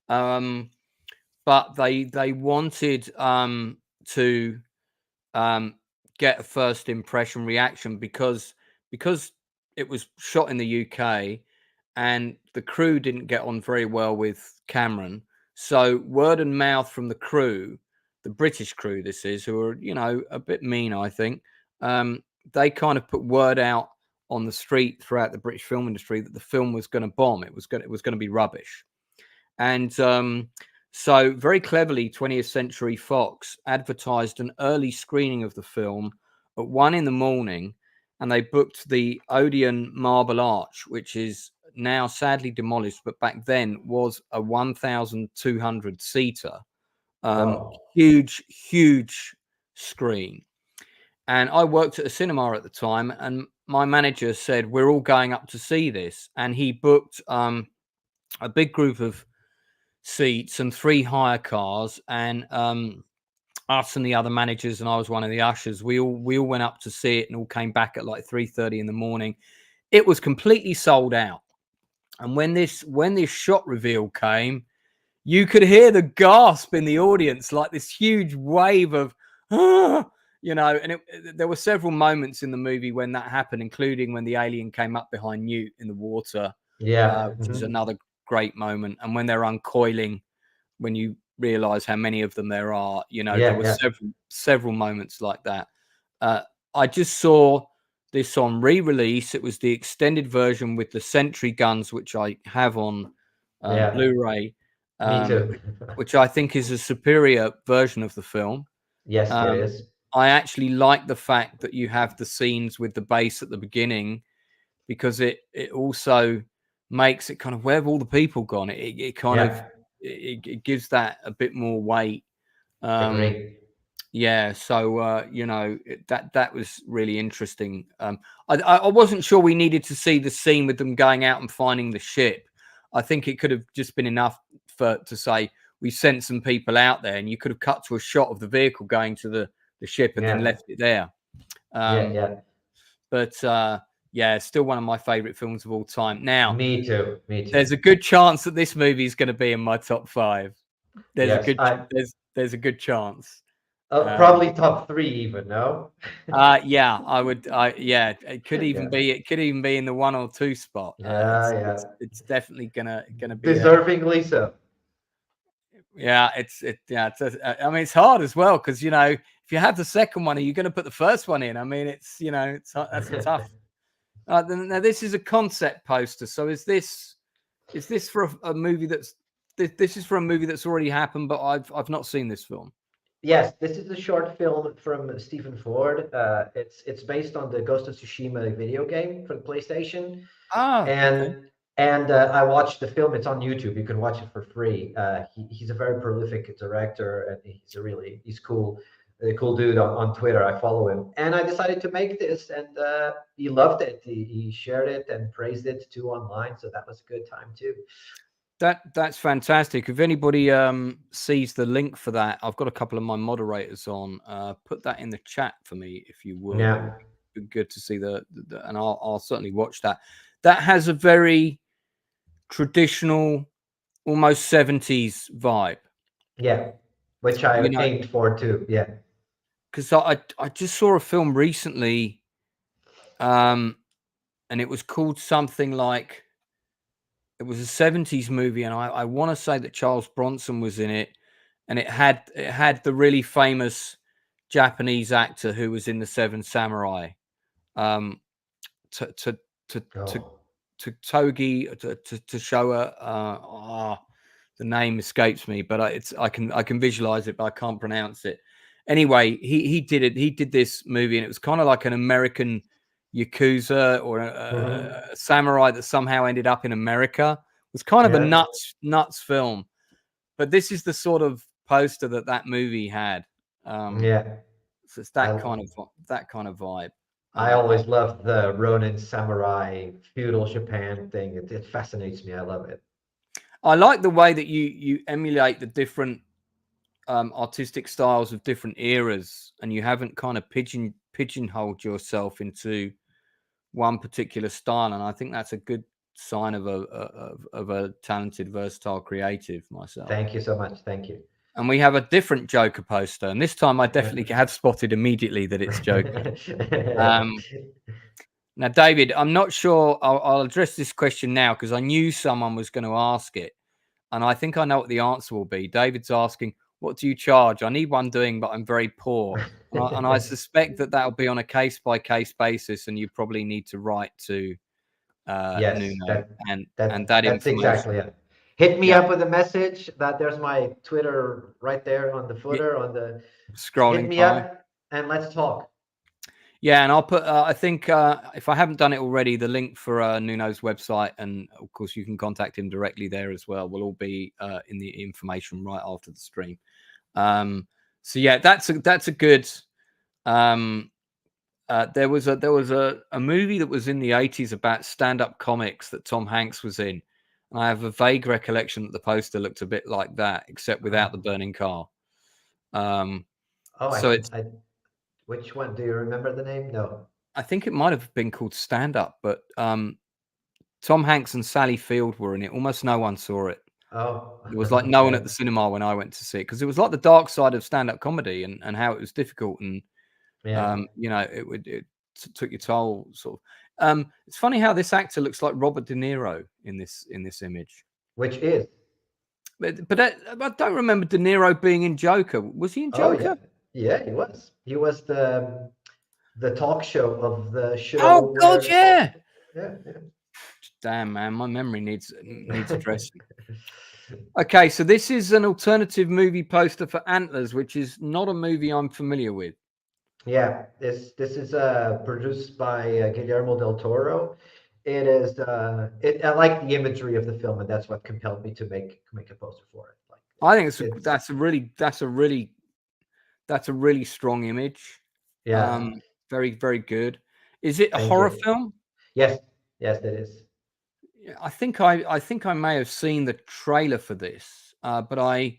But they wanted to get a first impression reaction because it was shot in the UK and the crew didn't get on very well with Cameron. So word and mouth from the crew, the British crew this is, who are, you know, a bit mean, I think, they kind of put word out on the street throughout the British film industry that the film was going to bomb. It was going to be rubbish. And so very cleverly, 20th Century Fox advertised an early screening of the film at 1 in the morning, and they booked the Odeon Marble Arch, which is now sadly demolished, but back then was a 1,200 seater, huge screen. And I worked at a cinema at the time, and my manager said, we're all going up to see this. And he booked a big group of seats and 3 hire cars, and us and the other managers, and I was one of the ushers, we all went up to see it and all came back at like 3:30 in the morning. It was completely sold out. And when this shot reveal came, you could hear the gasp in the audience, like this huge wave of you know, and there were several moments in the movie when that happened, including when the alien came up behind Newt in the water, which is another great moment. And when they're uncoiling, when you realize how many of them there are, you know, there were several moments like that. I just saw this on re-release. It was the extended version with the Sentry guns, which I have on Blu-ray. Me too. Which I think is a superior version of the film. Yes, it is. I actually like the fact that you have the scenes with the base at the beginning, because it also makes it kind of, where have all the people gone? It kind of it gives that a bit more weight. Yeah, so you know, that was really interesting. I wasn't sure we needed to see the scene with them going out and finding the ship. I think it could have just been enough to say we sent some people out there, and you could have cut to a shot of the vehicle going to the ship and then left it there. But yeah, it's still one of my favorite films of all time. Now, me too. There's a good chance that this movie is going to be in my top 5. There's a good chance. Probably top 3 even, no? Yeah, I would. Yeah, it could even be. It could even be in the 1 or 2 spot. It's definitely gonna be deservingly so. Yeah, I mean, it's hard as well, because, you know, if you have the second one, are you going to put the first one in? I mean, it's, you know, that's a tough. Now this is a concept poster. So is this for a movie this is for a movie that's already happened, but I've not seen this film. Yes, this is a short film from Stephen Ford. It's based on the Ghost of Tsushima video game for the PlayStation. And I watched the film. It's on YouTube. You can watch it for free. He's a very prolific director, and he's cool. A cool dude on Twitter. I follow him, and I decided to make this, and he loved it. He shared it and praised it too online, so that was a good time too. That's fantastic. If anybody sees the link for that, I've got a couple of my moderators on. Put that in the chat for me if you would. Yeah, it'd be good to see and I'll certainly watch that. That has a very traditional, almost 70s vibe. Yeah, which I aimed for too. Yeah, because I just saw a film recently, and it was called something like, it was a 70s movie, and I want to say that Charles Bronson was in it, and it had the really famous Japanese actor who was in the Seven Samurai, Togi Toshoa. the name escapes me, but I can visualize it, but I can't pronounce it. Anyway, he did it. He did this movie, and it was kind of like an American Yakuza or a samurai that somehow ended up in America. It was kind of a nuts film. But this is the sort of poster that movie had. So it's that kind of vibe. I always loved the Ronin samurai feudal Japan thing. It fascinates me. I love it. I like the way that you emulate the different artistic styles of different eras, and you haven't kind of pigeonholed yourself into one particular style. And I think that's a good sign of a talented, versatile creative. Myself. Thank you so much. Thank you. And we have a different Joker poster, and this time I definitely have spotted immediately that it's Joker. Now, David, I'm not sure. I'll address this question now because I knew someone was going to ask it, and I think I know what the answer will be. David's asking, "What do you charge? I need one doing, but I'm very poor." And I suspect that'll be on a case-by-case basis, and you probably need to write to Nuno and that that's exactly it. Hit me up with a message. There's my Twitter right there on the footer on the scrolling. Hit me up and let's talk. Yeah, and I'll put. I think if I haven't done it already, the link for Nuno's website, and of course you can contact him directly there as well. Will all be in the information right after the stream. So yeah, that's a good. There was a movie that was in the 80s about stand-up comics that Tom Hanks was in. And I have a vague recollection that the poster looked a bit like that, except without the burning car. Which one? Do you remember the name? No. I think it might have been called Stand Up, but Tom Hanks and Sally Field were in it. Almost no one saw it. Oh. It was like no one at the cinema when I went to see it, because it was like the dark side of stand-up comedy and how it was difficult and it took your toll sort of. It's funny how this actor looks like Robert De Niro in this image. Which is? But I don't remember De Niro being in Joker. Was he in Joker? Oh, yeah, he was. He was the talk show of the show. Oh God, yeah. Yeah. Damn, man, my memory needs addressing. Okay, so this is an alternative movie poster for Antlers, which is not a movie I'm familiar with. Yeah, this is produced by Guillermo del Toro. It is I like the imagery of the film, and that's what compelled me to make a poster for it. I think that's a really strong image. Yeah, very, very good. Is it a horror film? Yes, it is. I think I may have seen the trailer for this, but I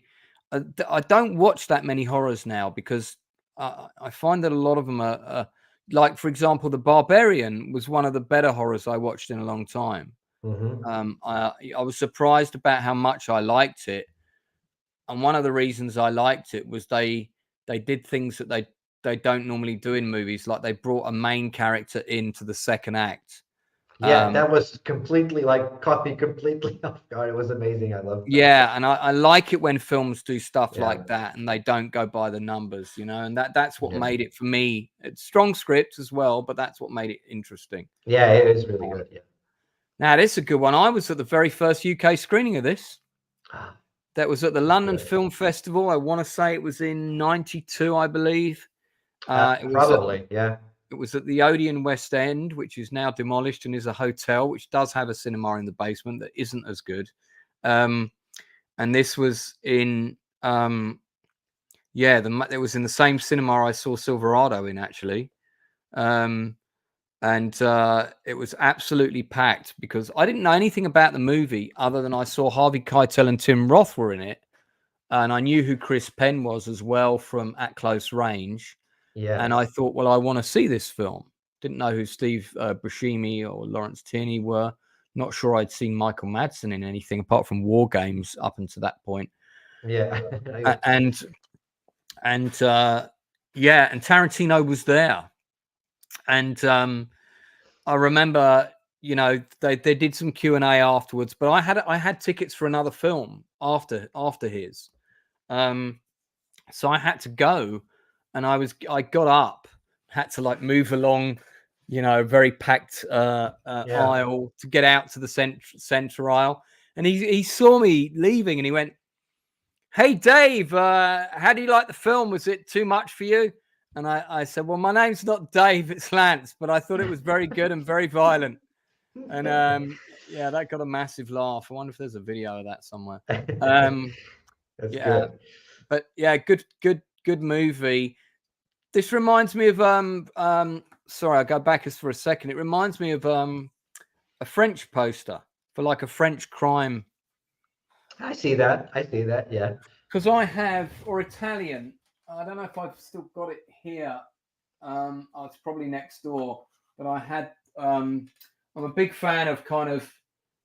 don't watch that many horrors now because I find that a lot of them are like, for example, The Barbarian was one of the better horrors I watched in a long time. I was surprised about how much I liked it, and one of the reasons I liked it was they did things that they don't normally do in movies, like they brought a main character into the second act. Yeah, that was completely caught me completely off guard. It was amazing. I love that. Yeah, and I like it when films do stuff like that and they don't go by the numbers, and that's what made it for me. It's strong script as well, but that's what made it interesting. Yeah, it is really good. Yeah. Now, this is a good one. I was at the very first UK screening of this. That was at the London Film Festival. I want to say it was in '92, I believe. Probably, yeah. It was at the Odeon West End, which is now demolished and is a hotel, which does have a cinema in the basement that isn't as good. And this was in, it was in the same cinema I saw Silverado in, actually. And it was absolutely packed because I didn't know anything about the movie other than I saw Harvey Keitel and Tim Roth were in it. And I knew who Chris Penn was as well from At Close Range. Yeah. And I thought, well, I want to see this film. Didn't know who Steve Buscemi or Lawrence Tierney were. Not sure I'd seen Michael Madsen in anything apart from War Games up until that point. Yeah. and Tarantino was there. And I remember, they did some Q&A afterwards, but I had tickets for another film after his. So I had to go. And I got up, had to move along, very packed aisle to get out to the center aisle. And he saw me leaving, and he went, "Hey, Dave, how do you like the film? Was it too much for you?" And I said, "Well, my name's not Dave, it's Lance, but I thought it was very good and very violent." And yeah, that got a massive laugh. I wonder if there's a video of that somewhere. That's good. But yeah, good movie. This reminds me of sorry, I'll go back for a second. It reminds me of a French poster for like a French crime. I see that. Yeah. Because I have, or Italian. I don't know if I've still got it here. It's probably next door. But I had. I'm a big fan of kind of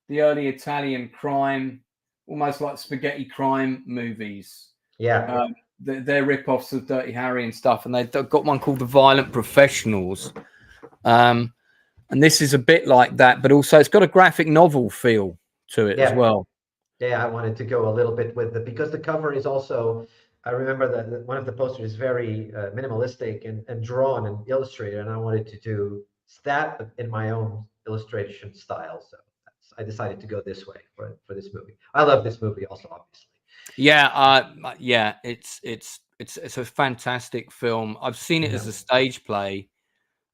the early Italian crime, almost like spaghetti crime movies. Yeah. They're rip-offs of Dirty Harry and stuff, and they've got one called The Violent Professionals. And this is a bit like that, but also it's got a graphic novel feel to it as well. Yeah, I wanted to go a little bit with it because the cover is also, I remember that one of the posters is very minimalistic and drawn and illustrated, and I wanted to do that but in my own illustration style. So I decided to go this way for this movie. I love this movie also, obviously. Yeah, it's a fantastic film. I've seen it as a stage play.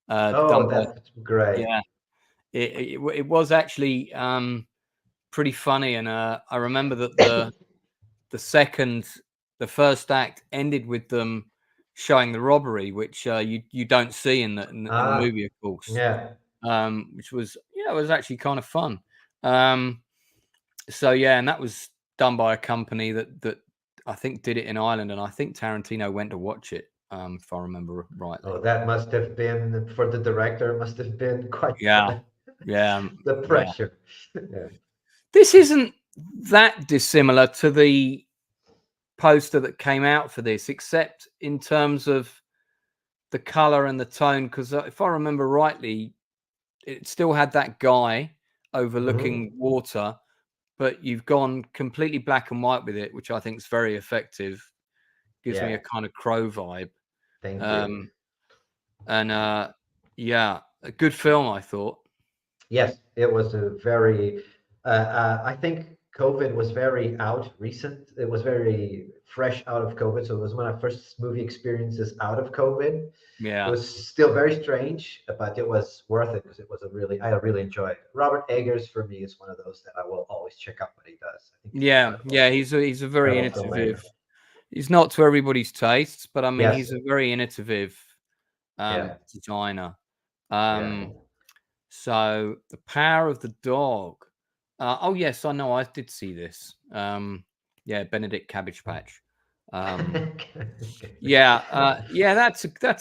That's great. Yeah, it was actually pretty funny, and I remember that the first act ended with them showing the robbery, which you don't see in the movie, of course. Yeah. Which was it was actually kind of fun. So yeah, and that was done by a company that I think did it in Ireland, and I think Tarantino went to watch it, if I remember rightly. Oh, that must have been, for the director, must have been quite the pressure. Yeah. This isn't that dissimilar to the poster that came out for this, except in terms of the color and the tone, because if I remember rightly, it still had that guy overlooking water, but you've gone completely black and white with it, which I think is very effective. Gives me a kind of Crow vibe. Thank you. And yeah, a good film, I thought. Yes, it was a very, I think COVID was very recent. It was very fresh out of COVID. So it was one of my first movie experiences out of COVID. Yeah. It was still very strange, but it was worth it because it was I really enjoyed it. Robert Eggers, for me, is one of those that I will always check out what he does. I think he's a very innovative. He's not to everybody's tastes, but I mean, he's a very innovative designer. So The Power of the Dog. Oh yes, I know. I did see this. Benedict Cabbage Patch. That's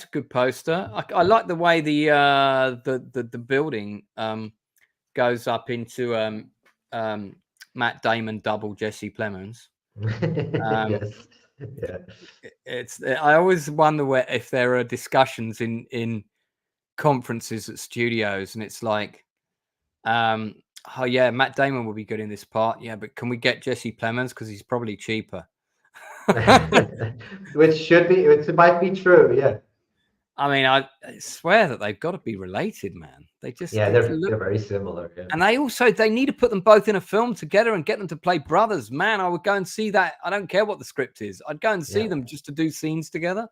a good poster. I like the way the building goes up into Matt Damon double Jesse Plemons. Yes. Yeah. I always wonder if there are discussions in conferences at studios, and it's like, oh yeah, Matt Damon will be good in this part. Yeah, but can we get Jesse Plemons because he's probably cheaper? Which might be true. Yeah. I mean, I swear that they've got to be related, man. They just they're very similar. Yeah. And they need to put them both in a film together and get them to play brothers. Man, I would go and see that. I don't care what the script is. I'd go and see them just to do scenes together.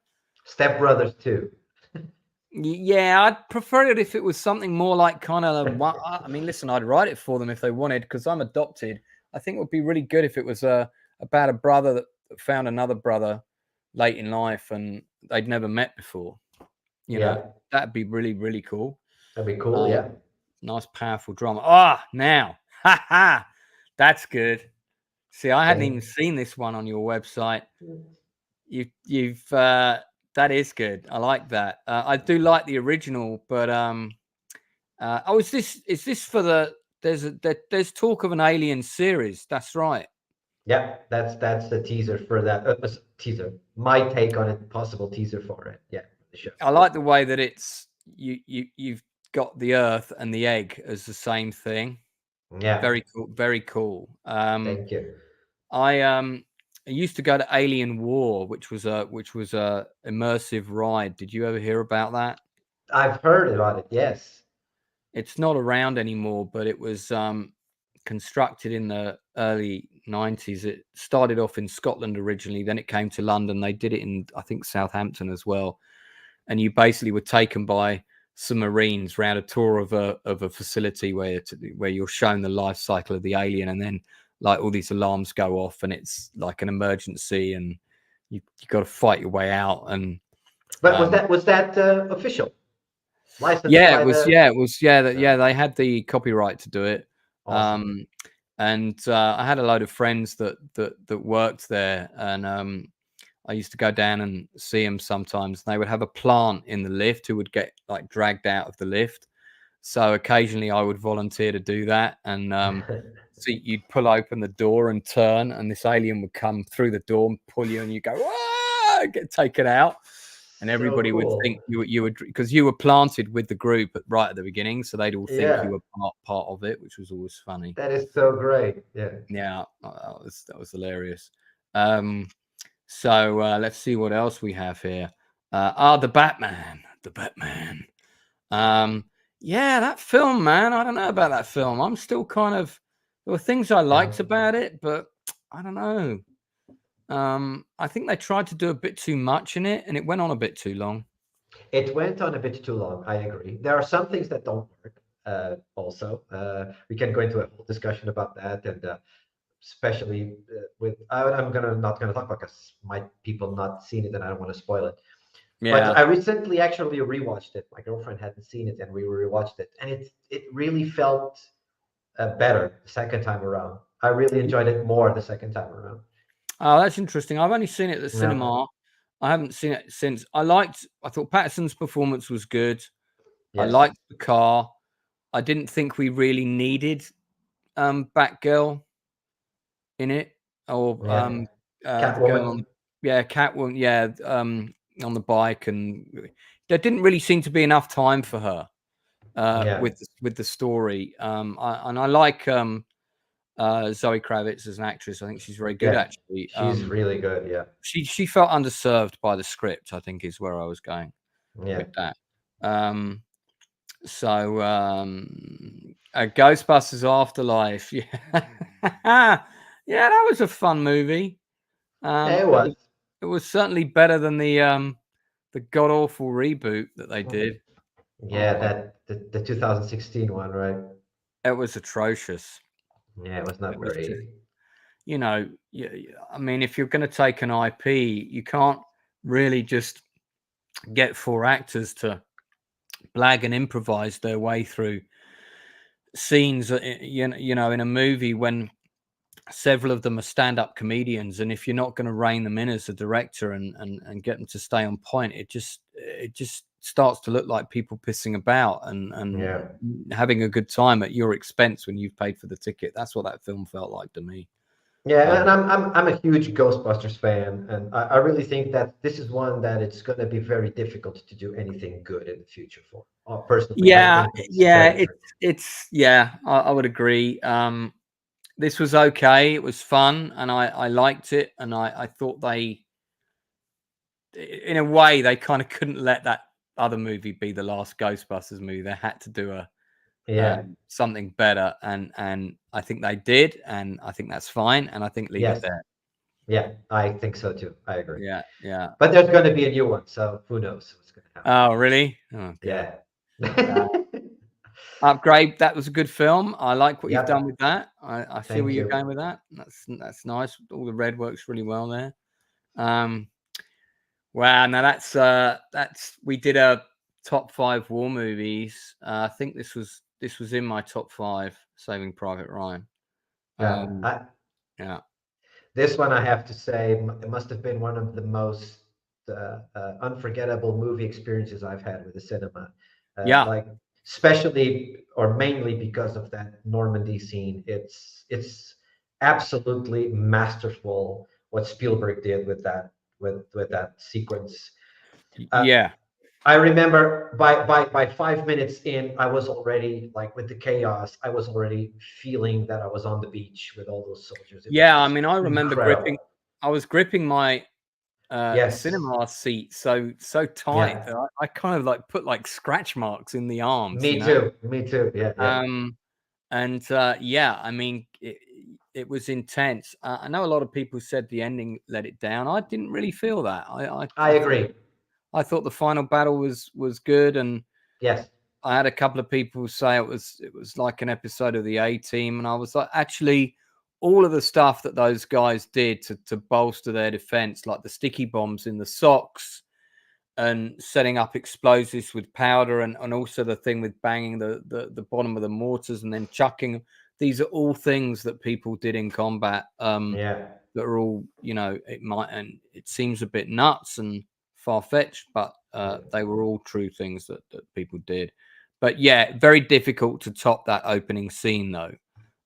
Step Brothers too. Yeah, I'd prefer it if it was something more like kind of. I mean, listen, I'd write it for them if they wanted, because I'm adopted. I think it would be really good if it was about a brother that found another brother late in life and they'd never met before. You know, that'd be really, really cool. That'd be cool. Yeah. Nice, powerful drama. Now, that's good. See, I hadn't even seen this one on your website. You've that is good. I like that. I do like the original, but is this for the? There's talk of an Alien series. That's right. Yeah, that's the teaser for that teaser. My take on it, possible teaser for it. Yeah, the show. I like the way that it's you've got the Earth and the egg as the same thing. Yeah, very cool. Very cool. Thank you. I used to go to Alien War, which was a immersive ride. Did you ever hear about that? I've heard about it. Yes. It's not around anymore, but it was constructed in the early 90s. It started off in Scotland originally, then it came to London. They did it in, I think, Southampton as well. And you basically were taken by some Marines round a tour of a facility where you're shown the life cycle of the alien, and then like all these alarms go off, and it's like an emergency, and you got to fight your way out. And but was that official? Licensed yeah, by it was. the... Yeah, it was. Yeah, they had the copyright to do it. Awesome. And I had a load of friends that worked there, and I used to go down and see them sometimes. They would have a plant in the lift who would get like dragged out of the lift. So occasionally I would volunteer to do that. And so you'd pull open the door and turn, and this alien would come through the door and pull you, and you go, ah, get taken out. And everybody would think you would, because you were planted with the group right at the beginning, so they'd all think you were part of it, which was always funny. That is so great. Yeah, that was hilarious. So let's see what else we have here. The Batman. Yeah, that film, man. I don't know about that film. I'm still kind of, there were things I liked about it, but I don't know. I think they tried to do a bit too much in it, and it went on a bit too long. It went on a bit too long. I agree. There are some things that don't work. Also, we can go into a whole discussion about that, and especially with I'm not gonna talk about, because people not seen it, and I don't want to spoil it. Yeah. But I recently actually rewatched it. My girlfriend hadn't seen it, and we rewatched it, and it really felt better the second time around. I really enjoyed it more the second time around. Oh, that's interesting. I've only seen it at the cinema. I haven't seen it since. I thought Patterson's performance was good. Yes. I liked the car. I didn't think we really needed Batgirl in it, or the girl on, Catwoman, on the bike, and there didn't really seem to be enough time for her with the story. I like Zoe Kravitz as an actress. I think she's very good, actually. She's really good, yeah. She felt underserved by the script, I think, is where I was going with that. Ghostbusters Afterlife, yeah. Yeah, that was a fun movie. It was. It was certainly better than the god-awful reboot that they did. Yeah, the 2016 one, right? It was atrocious. Yeah, it was not great. You know, I mean, if you're going to take an IP, you can't really just get 4 actors to blag and improvise their way through scenes, you know, in a movie when several of them are stand-up comedians, and if you're not going to rein them in as a director and get them to stay on point, it just starts to look like people pissing about and having a good time at your expense when you've paid for the ticket. That's what that film felt like to me. Yeah, and I'm a huge Ghostbusters fan, and I really think that this is one that it's going to be very difficult to do anything good in the future for. Personally, I would agree. This was okay. It was fun, and I liked it, and I thought they, in a way, they kind of couldn't let that other movie be the last Ghostbusters movie. They had to do something better, and I think they did, and I think that's fine, and I think leave it there. Yeah, I think so too. I agree. Yeah. But there's going to be a new one, so who knows what's going to happen. Oh, really? Oh, yeah. Upgrade. That was a good film. I like what you've done with that. I see where you're going with that. That's nice. All the red works really well there. Wow. Now that's we did a top 5 war movies. I think this was in my top 5. Saving Private Ryan. This one, I have to say, it must have been one of the most unforgettable movie experiences I've had with the cinema. Like, especially or mainly because of that Normandy scene. It's absolutely masterful what Spielberg did with that sequence. I remember by 5 minutes in, I was already, like, with the chaos, I was already feeling that I was on the beach with all those soldiers. I mean, I remember gripping my cinema seat so tight that I kind of like put like scratch marks in the arms. Me too. Yeah. And yeah, I mean, it was intense. I know a lot of people said the ending let it down. I didn't really feel that. I agree. I thought the final battle was good, and yes, I had a couple of people say it was like an episode of the A-Team, and I was like, actually, all of the stuff that those guys did to bolster their defense, like the sticky bombs in the socks and setting up explosives with powder, and also the thing with banging the bottom of the mortars and then chucking. These are all things that people did in combat. That are all, it seems a bit nuts and far-fetched, but they were all true things that people did. But yeah, very difficult to top that opening scene, though.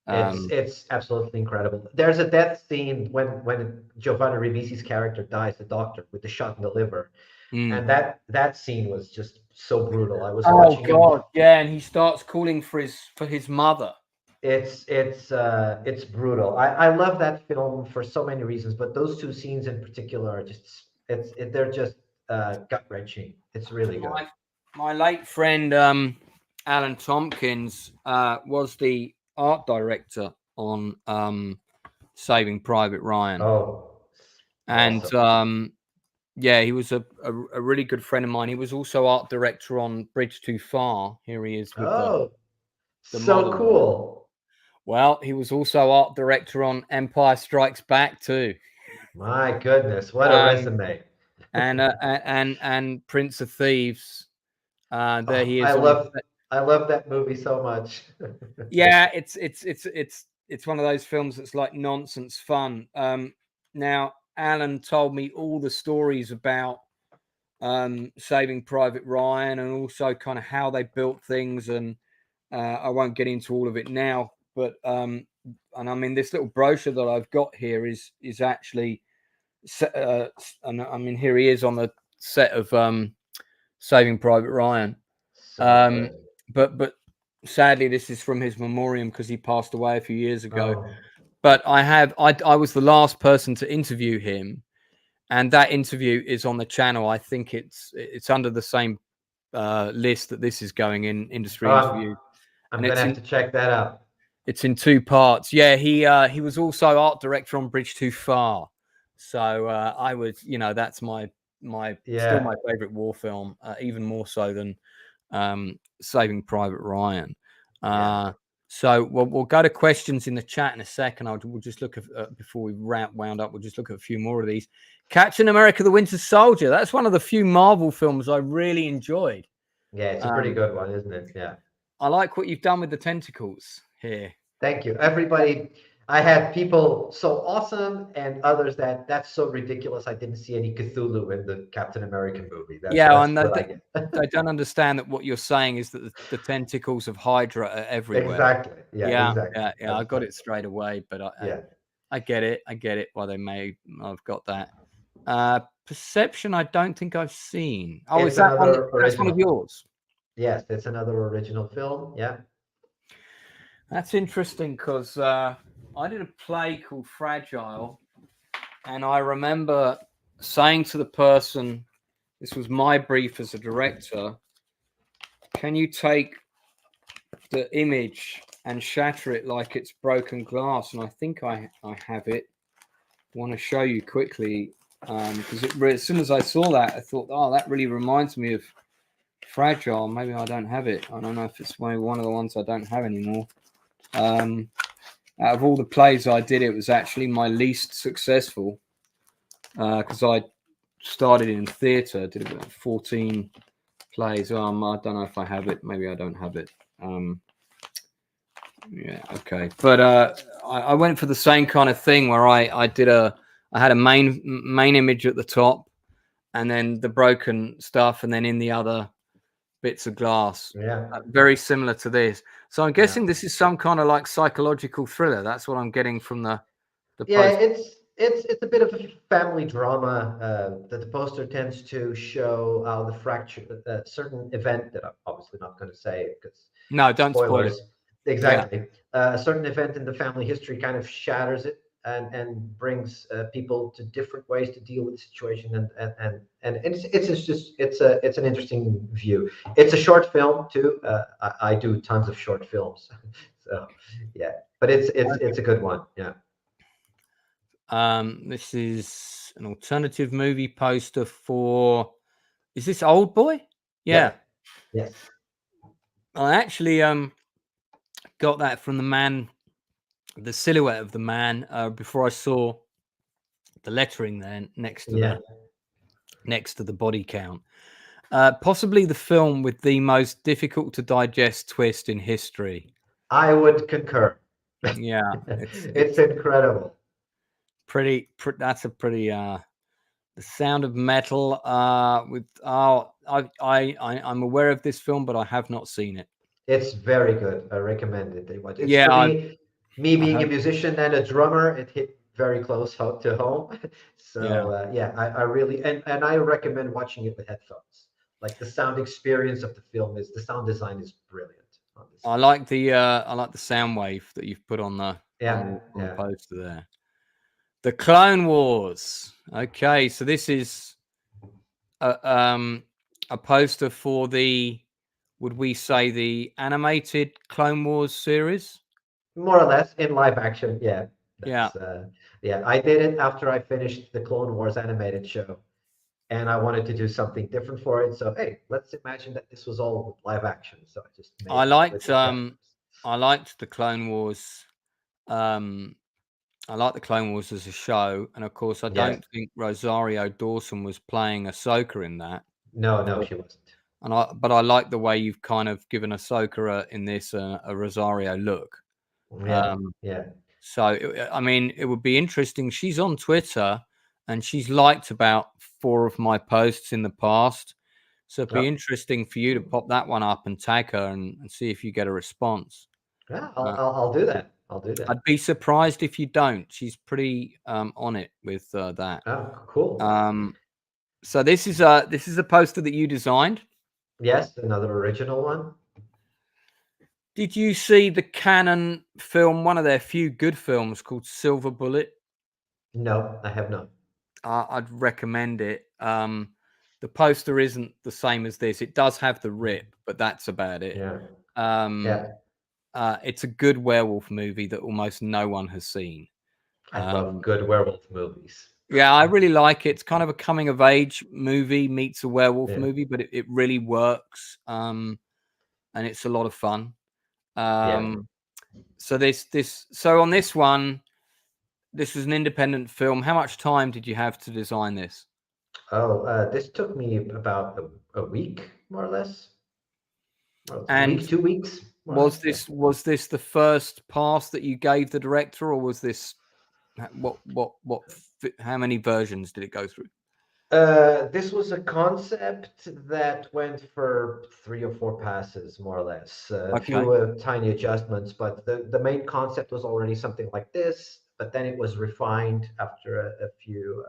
It's absolutely incredible. There's a death scene when Giovanni Ribisi's character dies, the doctor, with the shot in the liver, and that scene was just so brutal. I was watching. Oh God, yeah, and he starts calling for his mother. It's brutal. I love that film for so many reasons, but those two scenes in particular are just they're just gut-wrenching. It's really good. My late friend Alan Tompkins was the art director on Saving Private Ryan. Oh, and awesome. Yeah, he was a really good friend of mine. He was also art director on Bridge Too Far. Here he is with the so cool. Well, he was also art director on Empire Strikes Back too. My goodness, what a resume! and Prince of Thieves. There he is. I love that movie so much. Yeah, it's one of those films that's like nonsense fun. Now, Alan told me all the stories about Saving Private Ryan, and also kind of how they built things, and I won't get into all of it now. But and I mean, this little brochure that I've got here is actually, and I mean, here he is on the set of Saving Private Ryan. But sadly, this is from his memoriam because he passed away a few years ago. Oh. But I was the last person to interview him, and that interview is on the channel. I think it's under the same list that this is going in, industry interview. I'm gonna have to check that out. It's in 2 parts. Yeah, he was also art director on Bridge Too Far. So I was, that's my still my favorite war film, even more so than Saving Private Ryan. So we'll go to questions in the chat in a second. We'll just look at before we wound up. We'll just look at a few more of these. Captain America: The Winter Soldier. That's one of the few Marvel films I really enjoyed. Yeah, it's a pretty good one, isn't it? Yeah. I like what you've done with the tentacles here. Thank you, everybody. I had people so awesome and others that's so ridiculous. I didn't see any Cthulhu in the Captain America movie. And they don't understand that what you're saying is that the tentacles of Hydra are everywhere. Exactly. Yeah. Exactly. Yeah. I got it straight away, but I get it. I get it. Why they may have got that. Perception, I don't think I've seen. Oh, is that that's one of yours? Yes, it's another original film. Yeah. That's interesting because I did a play called Fragile, and I remember saying to the person, this was my brief as a director, can you take the image and shatter it like it's broken glass? And I think I have it. I want to show you quickly because as soon as I saw that, I thought, oh, that really reminds me of Fragile. Maybe I don't have it. I don't know if it's maybe one of the ones I don't have anymore. Out of all the plays I did, it was actually my least successful because I started in theatre, did about 14 plays. I don't know if I have it. Maybe I don't have it. Yeah, okay. But I went for the same kind of thing where I had a main image at the top, and then the broken stuff, and then in the other bits of glass. Yeah. Very similar to this. So I'm guessing this is some kind of like psychological thriller. That's what I'm getting from the poster. It's a bit of a family drama that the poster tends to show how the fracture, a certain event that I'm obviously not going to say because don't spoil it. Exactly. A certain event in the family history kind of shatters it and brings people to different ways to deal with the situation, and it's an interesting view. It's a short film too. I do tons of short films, So yeah, but it's a good one. Yeah. This is an alternative movie poster for. Is this Old Boy? Yeah. Yes. I actually got that from the man, the silhouette of the man, before I saw the lettering there next to the body count. Possibly the film with the most difficult to digest twist in history. I would concur. Yeah, it's incredible. That's a pretty. The Sound of Metal. I'm aware of this film, but I have not seen it. It's very good. I recommend it. It's Yeah, for me being a musician and a drummer, it hit very close to home. So yeah, I really and I recommend watching it with headphones. Like the sound experience of the film the sound design is brilliant on this. I like the sound wave that you've put on the on the Yeah. poster there. The Clone Wars. Okay, so this is a poster for would we say the animated Clone Wars series? More or less in live action. Yeah. Yeah. Yeah. I did it after I finished the Clone Wars animated show, and I wanted to do something different for it. So hey, let's imagine that this was all live action. So I just made I liked the the Clone Wars. I like the Clone Wars as a show, and of course, I don't think Rosario Dawson was playing Ahsoka in that. No, she wasn't. But I like the way you've kind of given Ahsoka in this a Rosario look. Yeah. So I mean, it would be interesting. She's on Twitter, and she's liked about 4 of my posts in the past. So it'd be interesting for you to pop that one up and tag her and see if you get a response. Yeah, I'll do that. I'll do that. I'd be surprised if you don't. She's pretty on it with that. Oh, cool. So this is a poster that you designed. Yes, another original one. Did you see the Canon film, one of their few good films called Silver Bullet? No, I have not. I'd recommend it. The poster isn't the same as this. It does have the rip, but that's about it. It's a good werewolf movie that almost no one has seen. I love good werewolf movies. Yeah, I really like it. It's kind of a coming of age movie meets a werewolf movie, but it really works. And it's a lot of fun. So so on this one, this was an independent film. How much time did you have to design this? Oh, this took me about a week, more or less. And 2 weeks. Was this the first pass that you gave the director, or was this how many versions did it go through? This was a concept that went for 3 or 4 passes, more or less. A few tiny adjustments, but the main concept was already something like this. But then it was refined after a few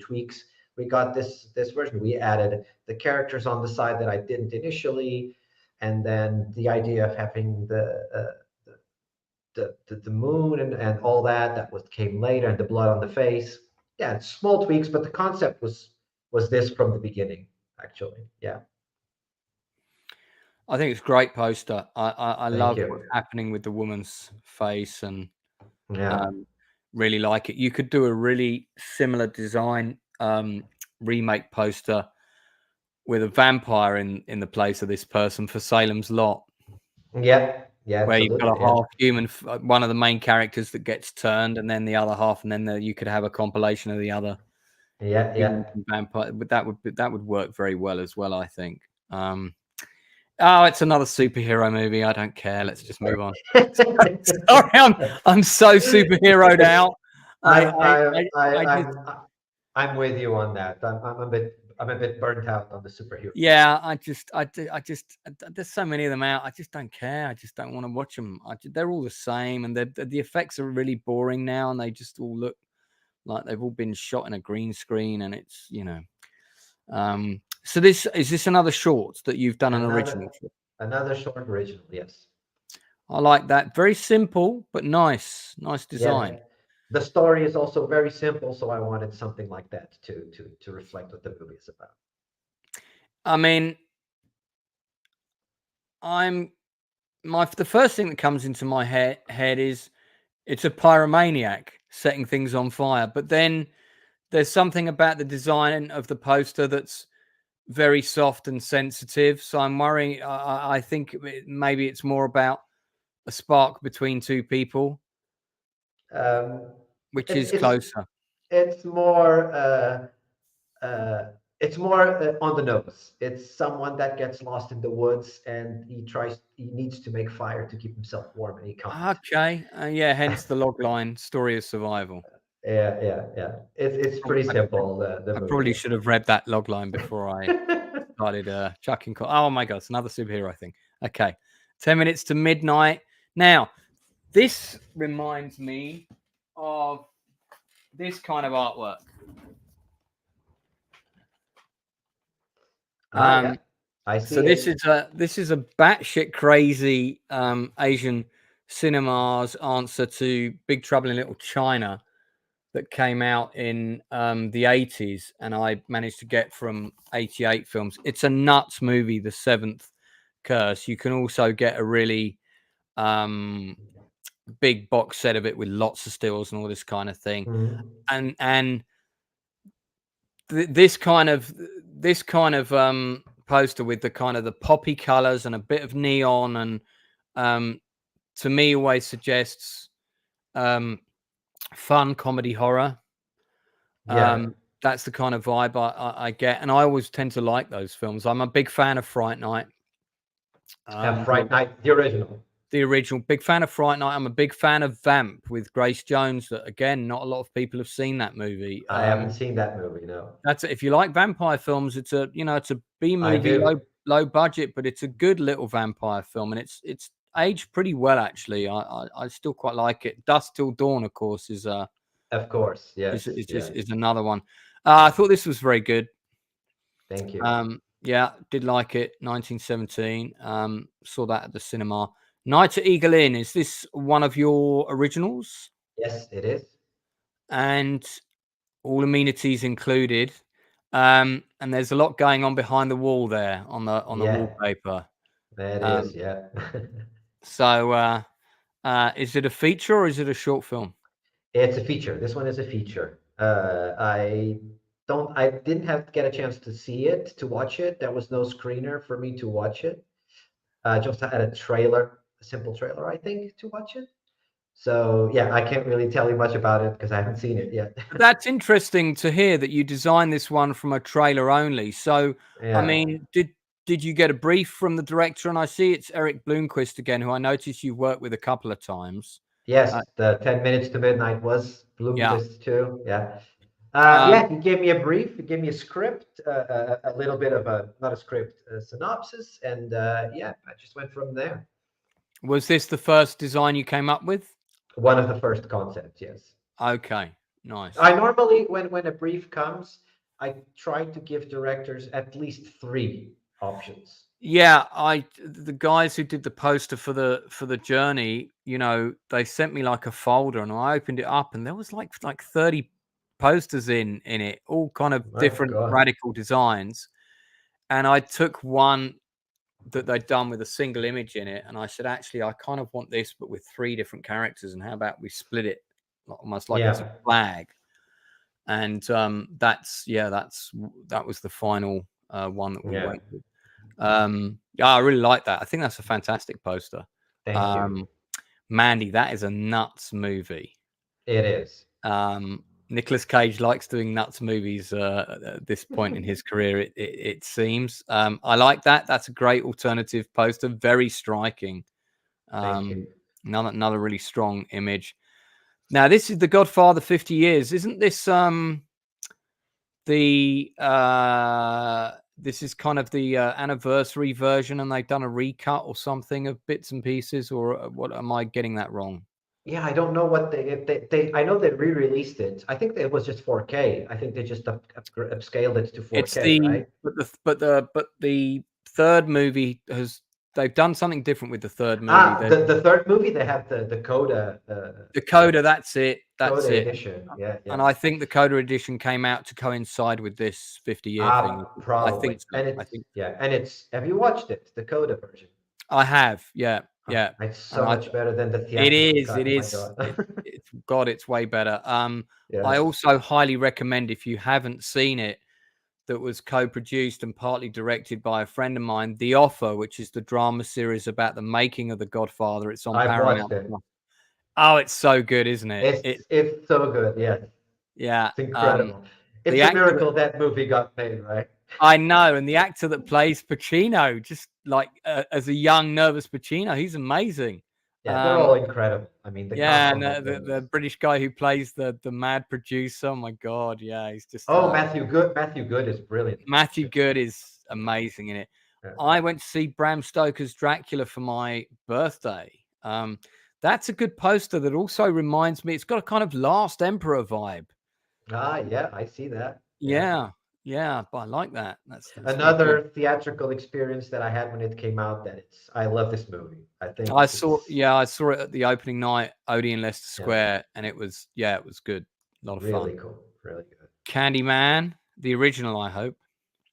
tweaks. We got this version. We added the characters on the side that I didn't initially, and then the idea of having the moon and all that came later, and the blood on the face. Yeah, it's small tweaks, but the concept was this from the beginning, actually. Yeah. I think it's a great poster. I love what's happening with the woman's face, and really like it. You could do a really similar design remake poster with a vampire in the place of this person for Salem's Lot. Yeah, where you've got a half human, one of the main characters that gets turned, and then the other half, and then you could have a compilation of the other. Yeah. Vampire, but that would work very well as well, I think. It's another superhero movie. I don't care. Let's just move on. Sorry, I'm so superheroed out. I'm with you on that. I'm a bit burnt out on the superhero. Yeah, I just there's so many of them out. I just don't care. I just don't want to watch them. They're all the same, and the effects are really boring now, and they just all look like they've all been shot in a green screen, and it's So is this another short that you've done an original for? Another short original, yes. I like that. Very simple but nice design. Yeah. The story is also very simple, so I wanted something like that to reflect what the movie is about. I mean, I'm the first thing that comes into my head is it's a pyromaniac setting things on fire. But then there's something about the design of the poster that's very soft and sensitive. So I'm worrying. I think maybe it's more about a spark between two people, which is closer. It's more. It's more on the nose. It's someone that gets lost in the woods and he needs to make fire to keep himself warm, and he can't. Okay, yeah. Hence the log line: story of survival. Yeah. It's pretty simple. The I movie. probably should have read that log line before I started chucking. Oh my god, it's another superhero thing. Okay, 10 minutes to midnight. Now, this reminds me of this kind of artwork. Yeah. I see. So this is a batshit crazy Asian cinema's answer to Big Trouble in Little China that came out in the 80s, and I managed to get from 88 films. It's a nuts movie, The Seventh Curse. You can also get a really big box set of it with lots of stills and all this kind of thing. Mm-hmm. And this kind of poster with the kind of the poppy colors and a bit of neon, and to me always suggests fun comedy horror. That's the kind of vibe I get, and I always tend to like those films. I'm a big fan of Fright Night. Fright Night, the original. Big fan of Fright Night. I'm a big fan of Vamp with Grace Jones. That again, not a lot of people have seen that movie. I haven't seen that movie. No. That's if you like vampire films. It's a B movie, low budget, but it's a good little vampire film, and it's aged pretty well actually. I still quite like it. Dusk Till Dawn, of course, is of course, yes, is another one. I thought this was very good. Thank you. Yeah, did like it. 1917. Saw that at the cinema. Night at Eagle Inn. Is this one of your originals? Yes, it is. And all amenities included. And there's a lot going on behind the wall there on the wallpaper. That is, yeah. So, is it a feature or is it a short film? It's a feature. This one is a feature. I didn't have to get a chance to watch it. There was no screener for me to watch it. Just had a simple trailer, I think, to watch it. So yeah, I can't really tell you much about it because I haven't seen it yet. That's interesting to hear that you designed this one from a trailer only. So, I mean, did you get a brief from the director? And I see it's Eric Bloomquist again, who I noticed you've worked with a couple of times. Yes, the 10 minutes to midnight was Bloomquist too. Yeah. He gave me a brief. He gave me a script, a little bit of not a script, a synopsis, and I just went from there. Was this the first design you came up with? One of the first concepts, yes. Okay, nice. I normally, when a brief comes, I try to give directors at least 3 options. Yeah, the guys who did the poster for the journey, they sent me like a folder, and I opened it up, and there was like 30 posters in it, all kind of different radical designs. And I took one that they'd done with a single image in it, and I said, actually, I kind of want this, but with 3 different characters, and how about we split it almost like it's a flag? And that was the final one that we went with. I really like that. I think that's a fantastic poster. Thank you. Mandy, that is a nuts movie. It is. Nicolas Cage likes doing nuts movies at this point in his career, it seems. I like that. That's a great alternative poster. Very striking. Thank you. Another really strong image. Now, this is The Godfather 50 Years. Isn't this this is kind of the anniversary version, and they've done a recut or something of bits and pieces, or what? Am I getting that wrong? Yeah, I don't know what they I know they re-released it. I think it was just 4K. I think they just upscaled it to 4K, right? But the third movie they've done something different with the third movie. The third movie, they have the Coda. The Coda, that's it. That's Coda it. Edition. Yeah. And I think the Coda edition came out to coincide with this 50-year thing. Probably. I think so. And it's, have you watched it, the Coda version? I have, yeah. It's so much better than the It theatrical is. cut. It Oh my is. God. It's way better. Yes. I also highly recommend, if you haven't seen it, that was co-produced and partly directed by a friend of mine, The Offer, which is the drama series about the making of The Godfather. It's on I've Paramount. watched it. Oh, it's so good, isn't it? It's so good. Yes. Yeah. It's incredible. It's a miracle that movie got made, right? I know, and the actor that plays Pacino, just like as a young, nervous Pacino, he's amazing. Yeah, they're all incredible. I mean, the cast and on the British guy who plays the mad producer. Oh my God, yeah, he's just. Matthew Good. Matthew Good is brilliant. Matthew Good is amazing in it. Yeah. I went to see Bram Stoker's Dracula for my birthday. That's a good poster that also reminds me. It's got a kind of Last Emperor vibe. Yeah, I see that. Yeah, but I like that. That's another theatrical experience that I had when it came out. I love this movie. I think I saw it at the opening night, Odeon Leicester Square, and it was good. A lot of fun. Really cool, really good. Candyman, the original, I hope.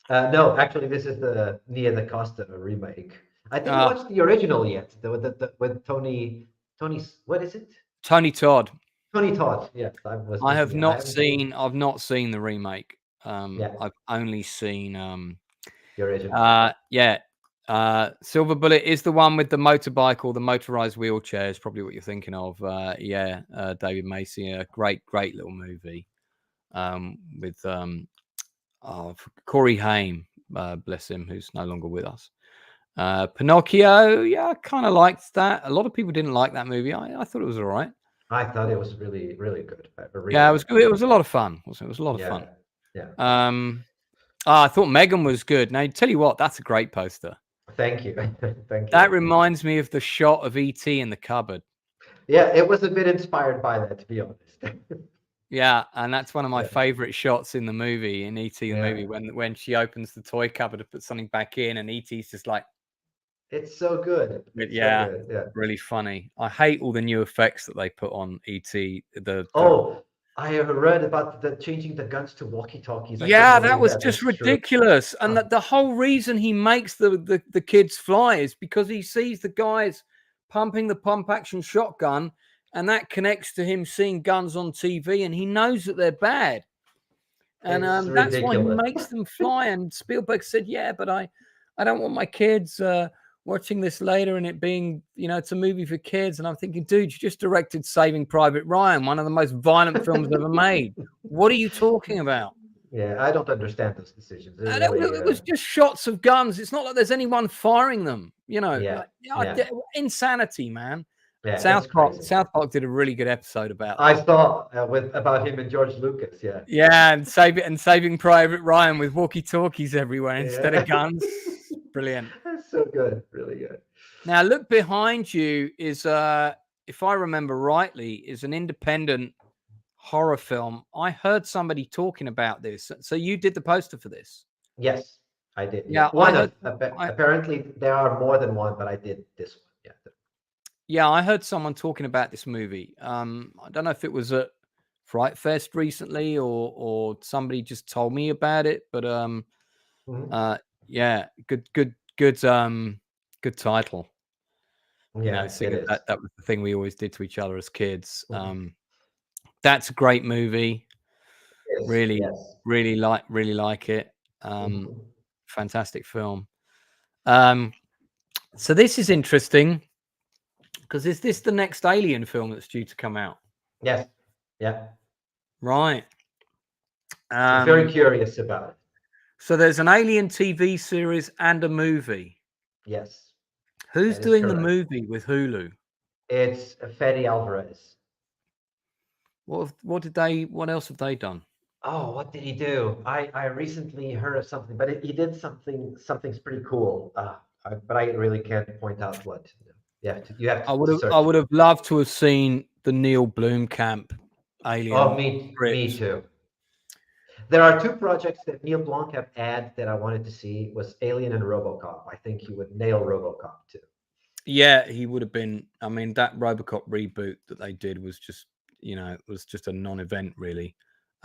No, actually, this is the Nia DaCosta remake. I didn't watch the original yet. With Tony, what is it? Tony Todd. Tony Todd. Yes, I've not seen the remake. I've only seen the original. Silver Bullet is the one with the motorbike or the motorized wheelchair is probably what you're thinking of. David Macy, a great little movie with Corey Haim, bless him, who's no longer with us. Pinocchio, I kind of liked that. A lot of people didn't like that movie. I thought it was all right. I thought it was really, really good. It was good. It was a lot of fun. It was a lot of fun. Yeah. I thought Megan was good. Now, tell you what, that's a great poster. Thank you. Thank you. That reminds me of the shot of E.T. in the cupboard. Yeah, it was a bit inspired by that, to be honest. Yeah, and that's one of my favorite shots in the movie, in E.T. the movie, when she opens the toy cupboard to put something back in, and E.T.'s just like, it's so good. It's so good. Really funny. I hate all the new effects that they put on E.T. I have read about changing the guns to walkie-talkies. That was just ridiculous. True. And the whole reason he makes the kids fly is because he sees the guys pumping the pump-action shotgun, and that connects to him seeing guns on TV, and he knows that they're bad. And that's why he makes them fly. And Spielberg said, but I don't want my kids watching this later and it being, it's a movie for kids. And I'm thinking, dude, you just directed Saving Private Ryan, one of the most violent films ever made. What are you talking about? Yeah, I don't understand those decisions. It was just shots of guns. It's not like there's anyone firing them, insanity, man. Yeah, South Park did a really good episode about. I saw about him and George Lucas. And Saving Private Ryan with walkie-talkies everywhere instead of guns. Brilliant. That's so good, really good. Now look behind you is if I remember rightly, is an independent horror film. I heard somebody talking about this. So you did the poster for this? Yes, I did. Yeah, apparently there are more than one, but I did this one. Yeah, I heard someone talking about this movie. I don't know if it was at Fright Fest recently or somebody just told me about it, but good title. Yeah, that was the thing we always did to each other as kids. That's a great movie. Really like it. Fantastic film. So this is interesting because is this the next Alien film that's due to come out? Yes. Yeah. Right. I'm very curious about it. So there's an Alien TV series and a movie. Yes. Who's doing the movie with Hulu? It's Fede Alvarez. What else have they done? Oh, what did he do? I recently heard of something, but he did something's pretty cool. But I really can't point out what. You have to. I would have loved to have seen the Neil Blomkamp Alien. Oh, me too. There are two projects that Neil Blomkamp had that I wanted to see was Alien and RoboCop. I think he would nail RoboCop too. Yeah, he would have been. I mean, that RoboCop reboot that they did was just, it was just a non-event really.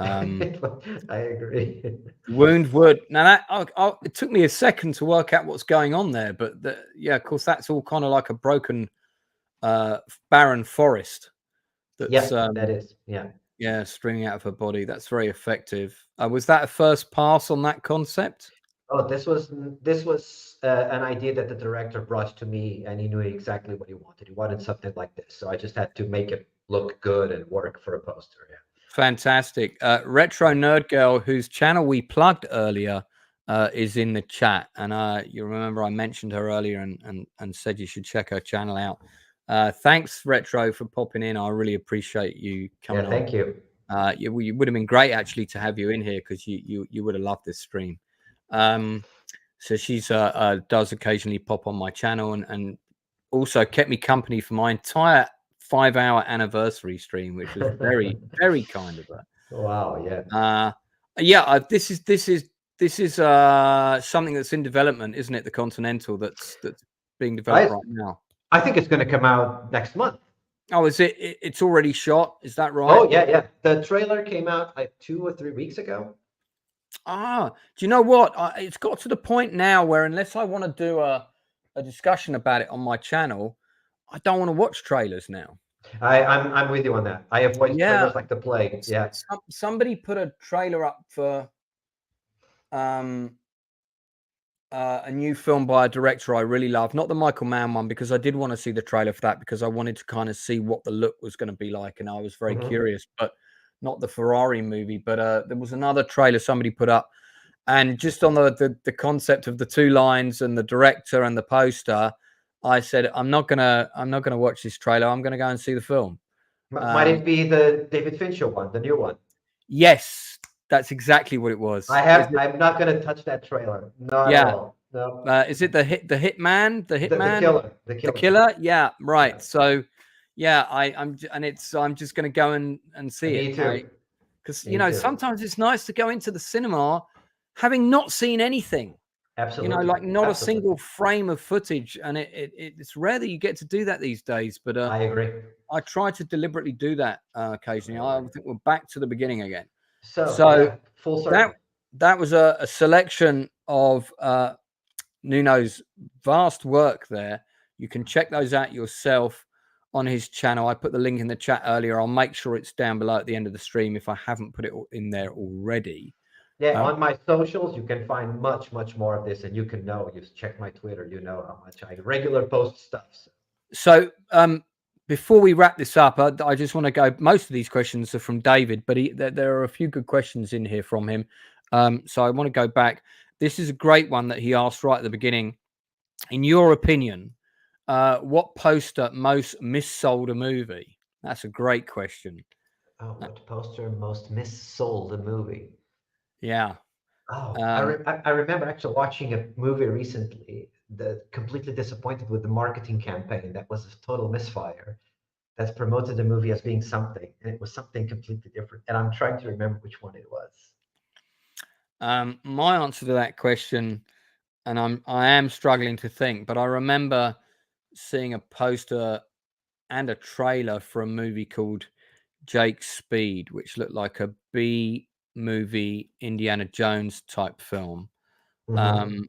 I agree. Wound wood. Now that it took me a second to work out what's going on there, but yeah, of course, that's all kind of like a broken, barren forest. That's that is. Yeah, streaming out of her body. That's very effective. Was that a first pass on that concept? Oh, this was an idea that the director brought to me, and he knew exactly what he wanted. He wanted something like this, so I just had to make it look good and work for a poster. Yeah. Fantastic. Retro Nerd Girl, whose channel we plugged earlier, is in the chat, and you remember I mentioned her earlier and said you should check her channel out. Thanks, Retro, for popping in. I really appreciate you coming on. Thank you. You would have been great actually to have you in here, because you would have loved this stream. So she's does occasionally pop on my channel and also kept me company for my entire 5-hour anniversary stream, which was very, very kind of her. Wow. Yeah. This is something that's in development, isn't it? The Continental that's being developed right now. I think it's going to come out next month. Oh, is it? It's already shot. Is that right? Oh yeah. The trailer came out like 2 or 3 weeks ago. Do you know what? It's got to the point now where unless I want to do a discussion about it on my channel, I don't want to watch trailers now. I'm with you on that. I avoid trailers like the plague. Yeah. Somebody put a trailer up for a new film by a director I really love, not the Michael Mann one, because I did want to see the trailer for that, because I wanted to kind of see what the look was going to be like, and I was very curious, but not the Ferrari movie. But there was another trailer somebody put up, and just on the concept of the 2 lines and the director and the poster, I said, I'm not gonna watch this trailer. I'm gonna go and see the film. Might it be the David Fincher one, the new one? Yes, that's exactly what it was. I'm not gonna touch that trailer. Not at all. No. Is it the hitman? The hitman? The killer? Yeah, right. Yeah. So yeah, I'm just gonna go and see it. Me too. Because sometimes it's nice to go into the cinema having not seen anything. Absolutely. Like not a single frame of footage, and it's rare that you get to do that these days. But I agree. I try to deliberately do that occasionally. I think we're back to the beginning again. So full circle. That was a selection of Nuno's vast work there. You can check those out yourself on his channel. I put the link in the chat earlier. I'll make sure it's down below at the end of the stream if I haven't put it in there already. Yeah, on my socials, you can find much, much more of this, and you check my Twitter, you know how much I regular post stuff. So before we wrap this up, I just want to go, most of these questions are from David, but there are a few good questions in here from him. So I want to go back. This is a great one that he asked right at the beginning. In your opinion, what poster most missold a movie? That's a great question. Oh, what poster most missold a movie? Yeah. Oh, I remember actually watching a movie recently that completely disappointed with the marketing campaign. That was a total misfire. That's promoted the movie as being something, and it was something completely different. And I'm trying to remember which one it was. My answer to that question, and I am struggling to think, but I remember seeing a poster and a trailer for a movie called Jake Speed, which looked like a B movie Indiana Jones type film, and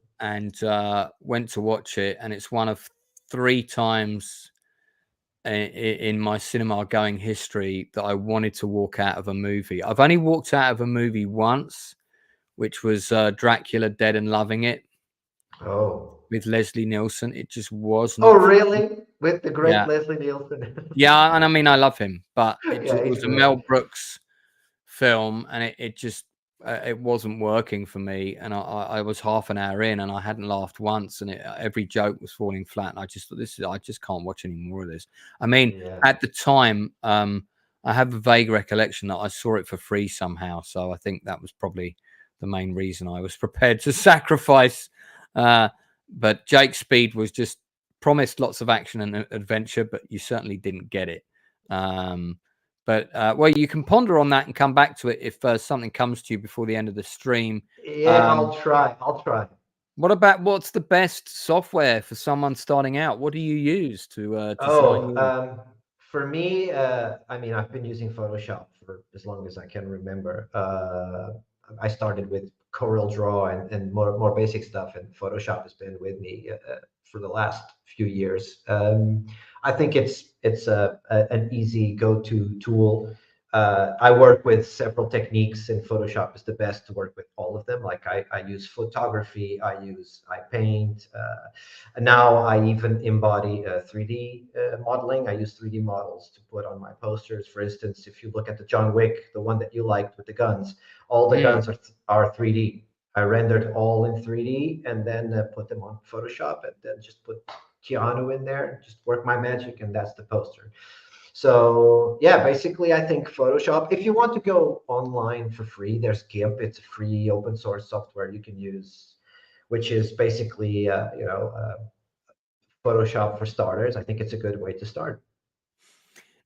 went to watch it, and it's one of 3 times in my cinema going history that I wanted to walk out of a movie. I've only walked out of a movie once, which was Dracula Dead and Loving It. Oh, with Leslie Nielsen. It just wasn't. Oh, really? With the great Leslie Nielsen. Yeah, and I mean, I love him, but it was a Mel Brooks film, and it just it wasn't working for me. And I was half an hour in, and I hadn't laughed once, and every joke was falling flat. And I just thought, I just can't watch any more of this. I mean, at the time, I have a vague recollection that I saw it for free somehow, so I think that was probably the main reason I was prepared to sacrifice. But Jake Speed was just promised lots of action and adventure, but you certainly didn't get it. But well, you can ponder on that and come back to it if something comes to you before the end of the stream. Yeah, I'll try. What's the best software for someone starting out? What do you use to design? For me, I mean, I've been using Photoshop for as long as I can remember. I started with Corel Draw and more basic stuff, and Photoshop has been with me for the last few years. I think it's an easy go-to tool. I work with several techniques, and Photoshop is the best to work with all of them. Like I use photography, I paint. And now I even embody 3D modeling. I use 3D models to put on my posters. For instance, if you look at the John Wick, the one that you liked with the guns, all the guns are 3D. I rendered all in 3D and then put them on Photoshop, and then just put Keanu in there, just work my magic, and that's the poster. So yeah, basically, I think Photoshop. If you want to go online for free, there's GIMP. It's a free open source software you can use, which is basically Photoshop for starters. I think it's a good way to start.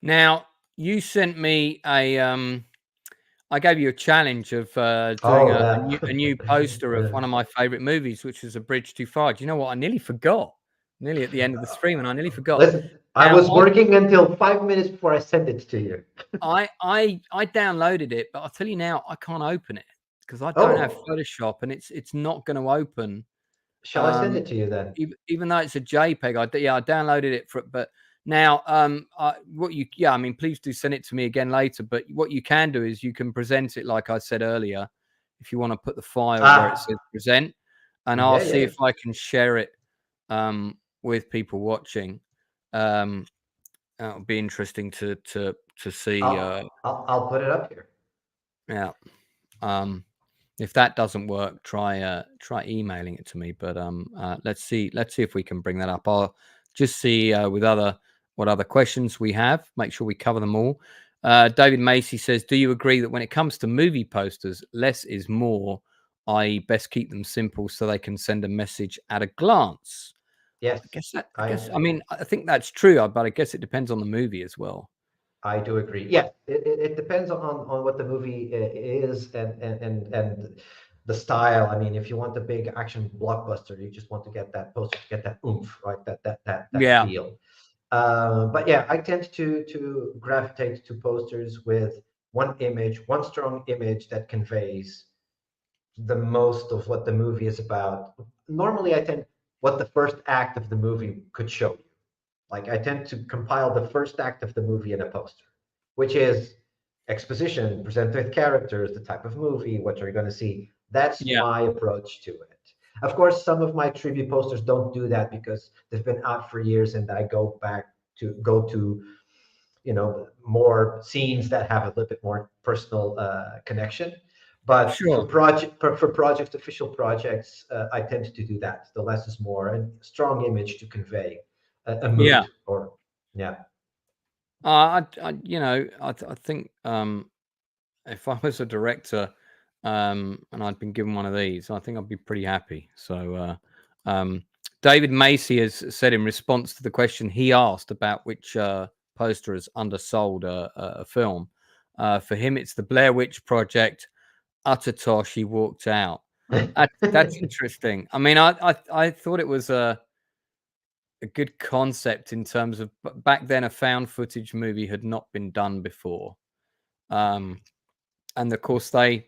Now, you sent me I gave you a challenge of doing a new poster of one of my favorite movies, which was A Bridge Too Far. Do you know what? I nearly forgot. Nearly at the end of the stream, and I nearly forgot. Listen, I was working until 5 minutes before I sent it to you. I downloaded it, but I'll tell you now, I can't open it because I don't have Photoshop, and it's not going to open. Shall I send it to you then? Even though it's a JPEG, I downloaded it but now please do send it to me again later. But what you can do is you can present it like I said earlier, if you want to put the file where it says present, and I'll see if I can share it with people watching. It'll be interesting to see. I'll put it up here. Yeah. If that doesn't work, try emailing it to me. But let's see if we can bring that up. I'll just see what other questions we have. Make sure we cover them all. David Macy says, "Do you agree that when it comes to movie posters, less is more? I.e., best keep them simple so they can send a message at a glance?" Yes, I think that's true, but I guess it depends on the movie as well. I do agree. Yeah, it depends on what the movie is and the style. I mean, if you want a big action blockbuster, you just want to get that poster, get that oomph, right? That feel. But yeah, I tend to gravitate to posters with one strong image that conveys the most of what the movie is about. Normally, I tend what the first act of the movie could show you. Like I tend to compile the first act of the movie in a poster, which is exposition, present with characters, the type of movie, what you're going to see. That's my approach to it. Of course, some of my tribute posters don't do that because they've been out for years, and I go to more scenes that have a little bit more personal connection. But for official projects, I tend to do that. The less is more, and strong image to convey a mood. I think if I was a director and I'd been given one of these, I think I'd be pretty happy. So David Macy has said in response to the question he asked about which poster has undersold a film. For him, it's the Blair Witch Project. Utter tosh, he walked out. That's interesting. I mean, I thought it was a good concept in terms of back then a found footage movie had not been done before. And of course, the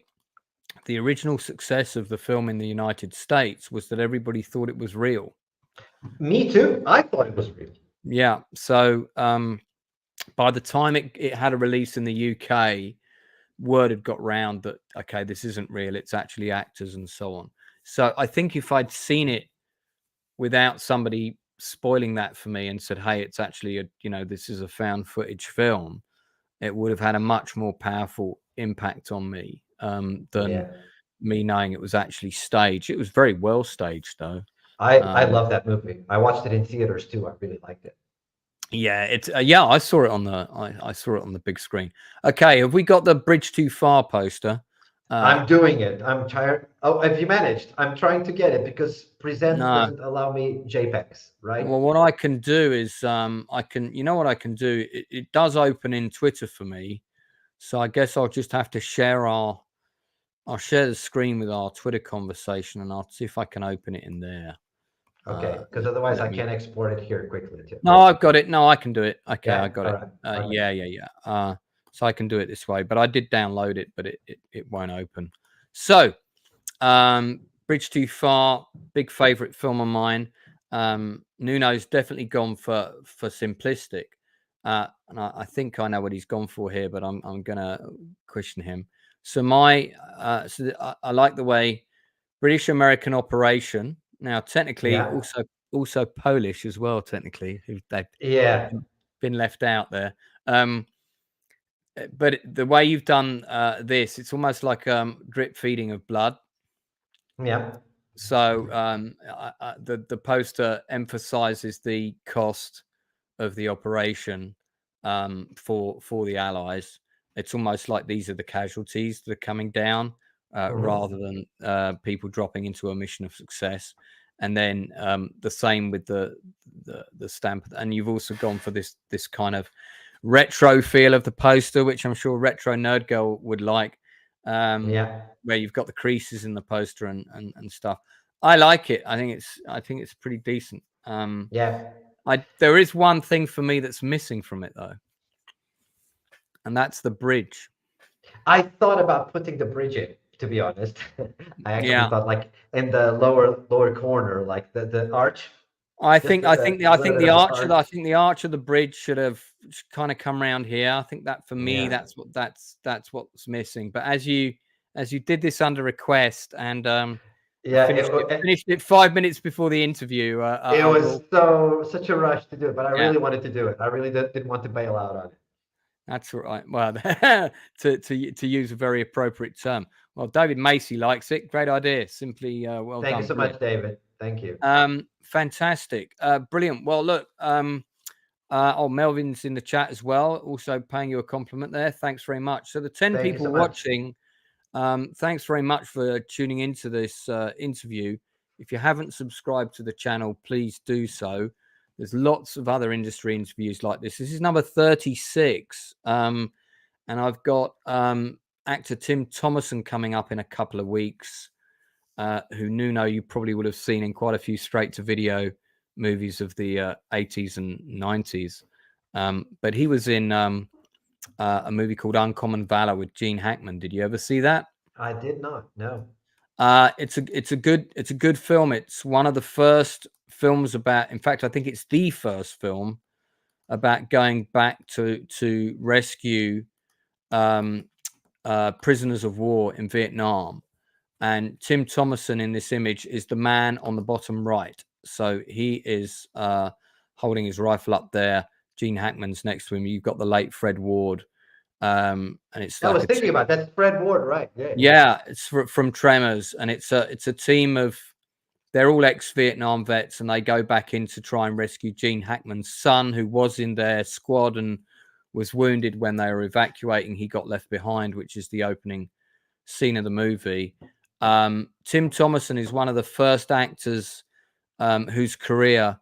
original success of the film in the United States was that everybody thought it was real. Me too. I thought it was real. Yeah. So by the time it had a release in the UK, word had got round that, okay, this isn't real. It's actually actors and so on. So I think if I'd seen it without somebody spoiling that for me and said, hey, it's actually this is a found footage film, it would have had a much more powerful impact on me than me knowing it was actually staged. It was very well staged, though. I love that movie. I watched it in theaters too. I really liked it. Yeah, it's I saw it on the big screen. Okay, have we got the Bridge Too Far poster? I'm doing it. I'm tired. Oh, have you managed? I'm trying to get it because Present doesn't allow me JPEGs, right? Well, what I can do is I can do? It does open in Twitter for me, so I guess I'll just have to share I'll share the screen with our Twitter conversation, and I'll see if I can open it in there. Okay, because otherwise I can't export it here quickly. No, I've got it. No, I can do it. Okay, I got it. Right. Yeah. so I can do it this way. But I did download it, but it won't open. So, Bridge Too Far, big favorite film of mine. Nuno's definitely gone for simplistic, and I think I know what he's gone for here, but I'm gonna question him. So I like the way British American Operation. Now, technically, also Polish as well. Technically, they've been left out there. But the way you've done this, it's almost like drip feeding of blood. Yeah. So the poster emphasizes the cost of the operation for the Allies. It's almost like these are the casualties that are coming down rather than people dropping into a mission of success. And then the same with the stamp. And you've also gone for this kind of retro feel of the poster, which I'm sure Retro Nerd Girl would like. Where you've got the creases in the poster and stuff. I like it. I think it's pretty decent. There is one thing for me that's missing from it though, and that's the bridge. I thought about putting the bridge in, to be honest. I actually thought like in the lower corner, like the arch. I think the arch of the bridge should have kind of come around here. I think that for me, that's what's missing. But as you did this under request and finished it 5 minutes before the interview. It was such a rush to do it, but I really wanted to do it. I really didn't want to bail out on it. That's right. Well, to use a very appropriate term. Well, David Macy likes it. Great idea. Simply well done. Thank you so much, David. Thank you. Fantastic. Brilliant. Well, look, Melvin's in the chat as well, also paying you a compliment there. Thanks very much. So the 10 people watching, thanks very much for tuning into this interview. If you haven't subscribed to the channel, please do so. There's lots of other industry interviews like this. This is number 36. And I've got actor Tim Thomerson coming up in a couple of weeks, who Nuno you probably would have seen in quite a few straight-to-video movies of the 80s and 90s. But he was in a movie called Uncommon Valor with Gene Hackman. Did you ever see that? I did not. No. It's a good film. It's one of the first films about. In fact, I think it's the first film about going back to rescue prisoners of war in Vietnam. And Tim Thomerson in this image is the man on the bottom right. So he is holding his rifle up there. Gene Hackman's next to him. You've got the late Fred Ward. And it's I was thinking about that's Fred Ward, right? Yeah, it's from Tremors, and it's a team of, they're all ex-Vietnam vets, and they go back in to try and rescue Gene Hackman's son, who was in their squad and was wounded when they were evacuating. He got left behind, which is the opening scene of the movie. Tim Thomerson is one of the first actors whose career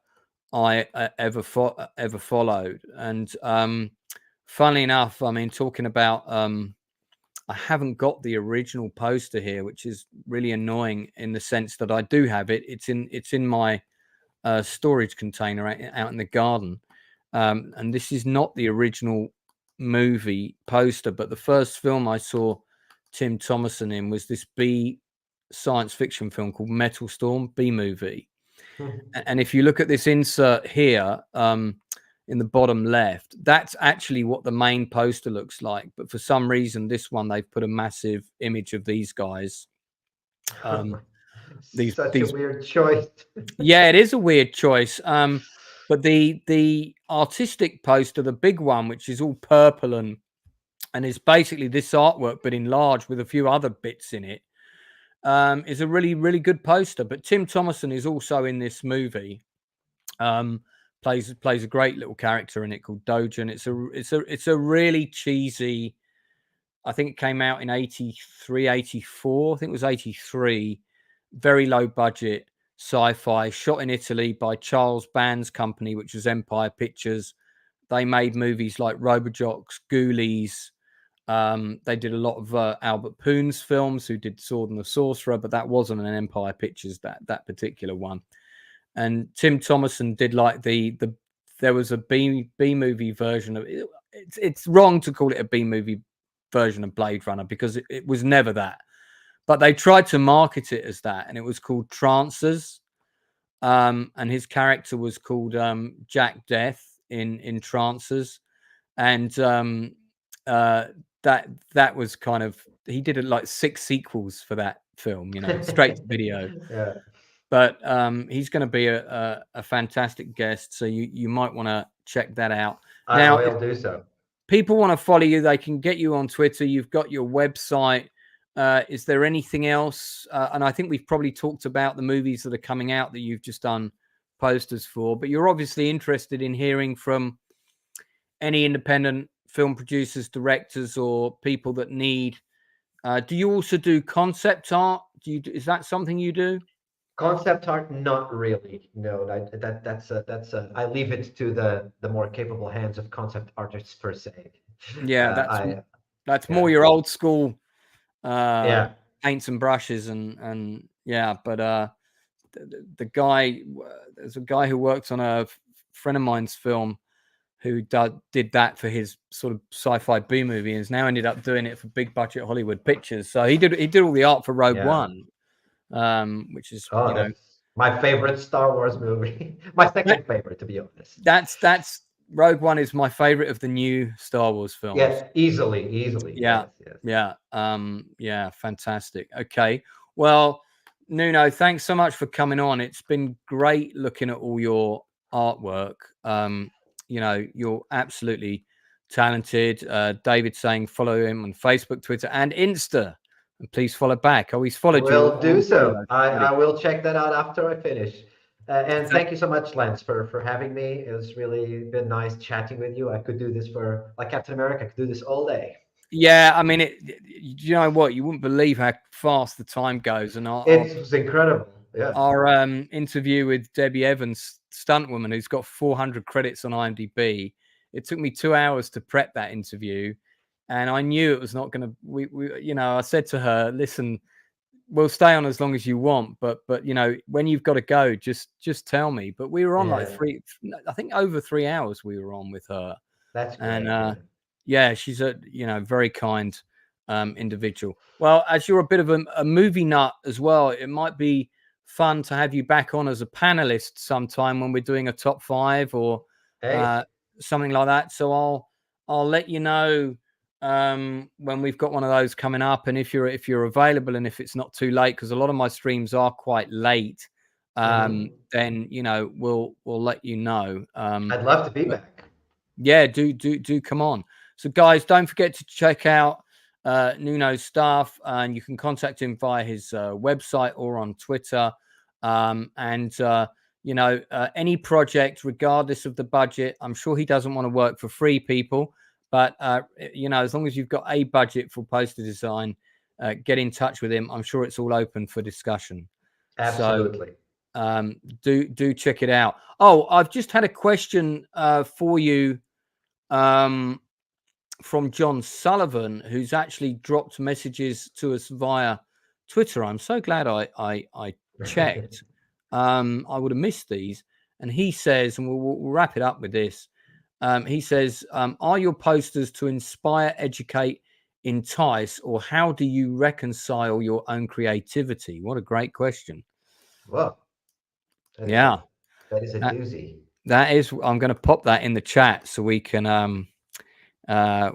I ever followed, and funnily enough, I mean, talking about, I haven't got the original poster here, which is really annoying in the sense that I do have it. It's in my storage container out in the garden, and this is not the original movie poster. But the first film I saw Tim Thomerson in was this B science fiction film called Metal Storm, B movie. And if you look at this insert here, in the bottom left, that's actually what the main poster looks like. But for some reason, this one, they've put a massive image of these guys. Such a weird choice. Yeah, it is a weird choice. But the artistic poster, the big one, which is all purple and is basically this artwork, but enlarged with a few other bits in it, is a really, really good poster. But Tim Thomerson is also in this movie. Plays a great little character in it called Dojan. It's a really cheesy, I think it came out in 83, 84. I think it was 83. Very low budget sci-fi, shot in Italy by Charles Band's company, which was Empire Pictures. They made movies like Robojocks, Ghoulies. They did a lot of Albert Poon's films, who did Sword and the Sorcerer, but that wasn't an Empire Pictures, that particular one. And Tim Thomerson did like there was a B movie version of it. it's wrong to call it a B movie version of Blade Runner, because it was never that. But they tried to market it as that, and it was called Trancers. And his character was called Jack Death in Trancers, and that was kind of, he did like 6 sequels for that film, straight to video. Yeah. But he's going to be a fantastic guest, so you might want to check that out. I will do so. People want to follow you, they can get you on Twitter. You've got your website. Is there anything else? And I think we've probably talked about the movies that are coming out that you've just done posters for, but you're obviously interested in hearing from any independent film producers, directors, or people that need. Do you also do concept art? Is that something you do? Concept art, not really. No, that's I leave it to the more capable hands of concept artists per se. Yeah, that's more your old school paints and brushes and yeah. But the guy, there's a guy who works on a friend of mine's film who did that for his sort of sci-fi B movie, and has now ended up doing it for big budget Hollywood pictures. So he did all the art for Rogue One. Which is that's my favorite Star Wars movie. My second favorite, to be honest. That's Rogue One is my favorite of the new Star Wars films. Yeah, easily. Yeah, yes. Yeah, fantastic. Okay, well, Nuno, thanks so much for coming on. It's been great looking at all your artwork. You're absolutely talented. David saying follow him on Facebook, Twitter, and Insta. And please follow back. Oh, he's followed you. Will do so. I will check that out after I finish. And thank you so much, Lance, for having me. It's really been nice chatting with you. I could do this for, like Captain America, I could do this all day. Yeah, I mean, you know what? You wouldn't believe how fast the time goes. And it was incredible. Yeah. Our interview with Debbie Evans, stunt woman, who's got 400 credits on IMDb. It took me 2 hours to prep that interview. And I knew it was not going to, I said to her, listen, we'll stay on as long as you want, but when you've got to go, just tell me. But we were on I think over 3 hours we were on with her. That's great. And she's a, very kind individual. Well, as you're a bit of a movie nut as well, it might be fun to have you back on as a panelist sometime when we're doing a top 5 or something like that. So I'll let you know when we've got one of those coming up, and if you're available, and if it's not too late, because a lot of my streams are quite late, then we'll let you know. I'd love to be back. Yeah, do come on. So guys, don't forget to check out Nuno's stuff, and you can contact him via his website or on Twitter. Any project, regardless of the budget, I'm sure he doesn't want to work for free, people. But, as long as you've got a budget for poster design, get in touch with him. I'm sure it's all open for discussion. Absolutely. So, do check it out. Oh, I've just had a question for you from John Sullivan, who's actually dropped messages to us via Twitter. I'm so glad I checked. I would have missed these. And he says, and we'll wrap it up with this. He says, are your posters to inspire, educate, entice, or how do you reconcile your own creativity? What a great question. Well, that is a doozy. That is, I'm going to pop that in the chat so we can say, I'll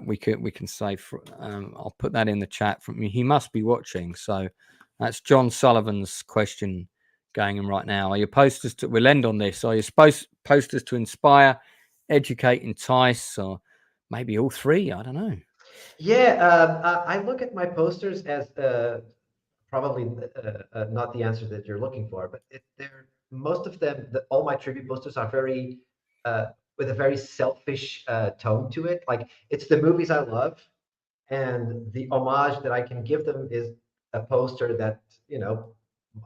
put that in the chat from me. He must be watching. So that's John Sullivan's question going in right now. Are your posters we'll end on this. Are your posters to inspire, educate, entice, or maybe all three? I don't know. Yeah, I look at my posters as probably not the answer that you're looking for, but they're most of them. All my tribute posters are very with a very selfish tone to it. Like, it's the movies I love, and the homage that I can give them is a poster that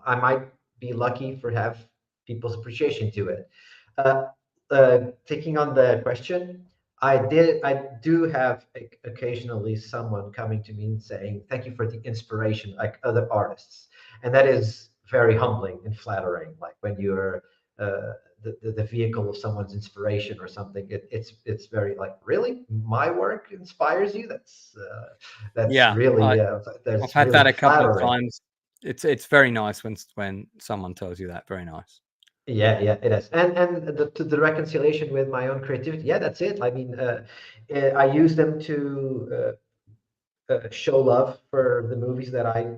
I might be lucky for have people's appreciation to it. Taking on the question, I do have occasionally someone coming to me and saying, thank you for the inspiration, like other artists. And that is very humbling and flattering. Like when you're the vehicle of someone's inspiration or something. It's very like, really, my work inspires you. That's really I've had that a couple of times. It's very nice when someone tells you that. Very nice. Yeah, it is. And the reconciliation with my own creativity. Yeah, that's it. I mean, I use them to show love for the movies that I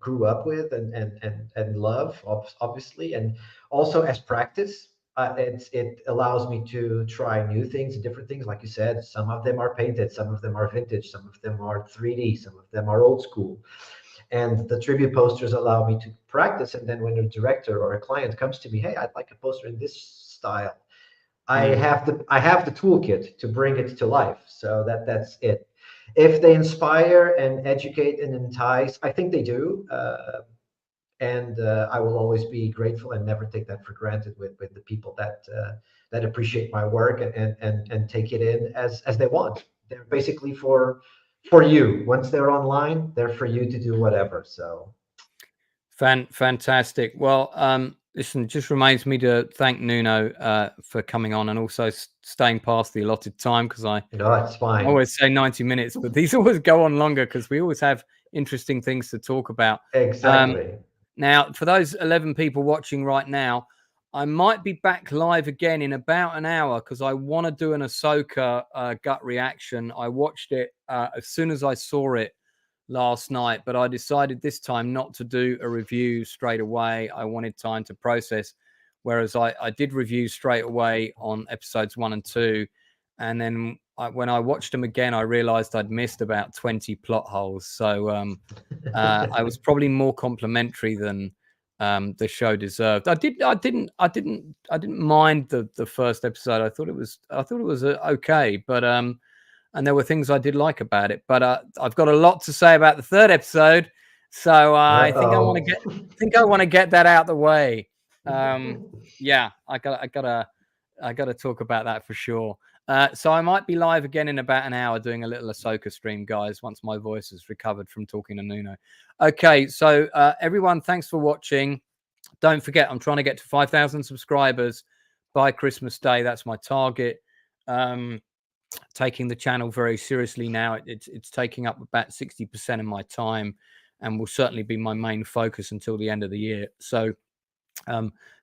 grew up with and love, obviously, and also as practice. It allows me to try new things and different things. Like you said, some of them are painted, some of them are vintage, some of them are 3D, some of them are old school. And the tribute posters allow me to practice. And then when a director or a client comes to me, hey, I'd like a poster in this style, I have the toolkit to bring it to life. So that's it. If they inspire and educate and entice, I think they do. And I will always be grateful and never take that for granted with the people that appreciate my work and take it in as they want. They're basically for you. Once they're online, they're for you to do whatever. So fantastic. Well, listen, just reminds me to thank Nuno for coming on and also staying past the allotted time, because it's fine. I always say 90 minutes, but these always go on longer because we always have interesting things to talk about. Exactly. Now, for those 11 people watching right now, I might be back live again in about an hour because I want to do an Ahsoka gut reaction. I watched it as soon as I saw it last night, but I decided this time not to do a review straight away. I wanted time to process, whereas I did reviews straight away on episodes 1 and 2. And then when I watched them again, I realized I'd missed about 20 plot holes. So I was probably more complimentary than the show deserved. I didn't mind the first episode. I thought it was okay, but and there were things I did like about it. But I've got a lot to say about the third episode, so I think I want to get that out the way. Yeah, I gotta talk about that for sure. So I might be live again in about an hour doing a little Ahsoka stream, guys, once my voice has recovered from talking to Nuno. Okay, so everyone, thanks for watching. Don't forget, I'm trying to get to 5,000 subscribers by Christmas Day. That's my target. Taking the channel very seriously now. It's taking up about 60% of my time and will certainly be my main focus until the end of the year. So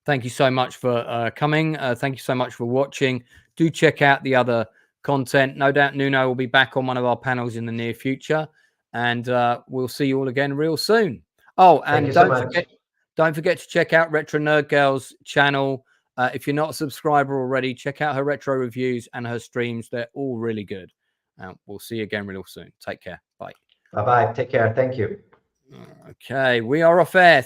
thank you so much for coming. Thank you so much for watching. Do check out the other content. No doubt Nuno will be back on one of our panels in the near future, and we'll see you all again real soon. Oh, and don't forget to check out Retro Nerd Girl's channel. If you're not a subscriber already, check out her retro reviews and her streams. They're all really good. We'll see you again real soon. Take care. Bye. Bye-bye. Take care. Thank you. Okay, we are off air.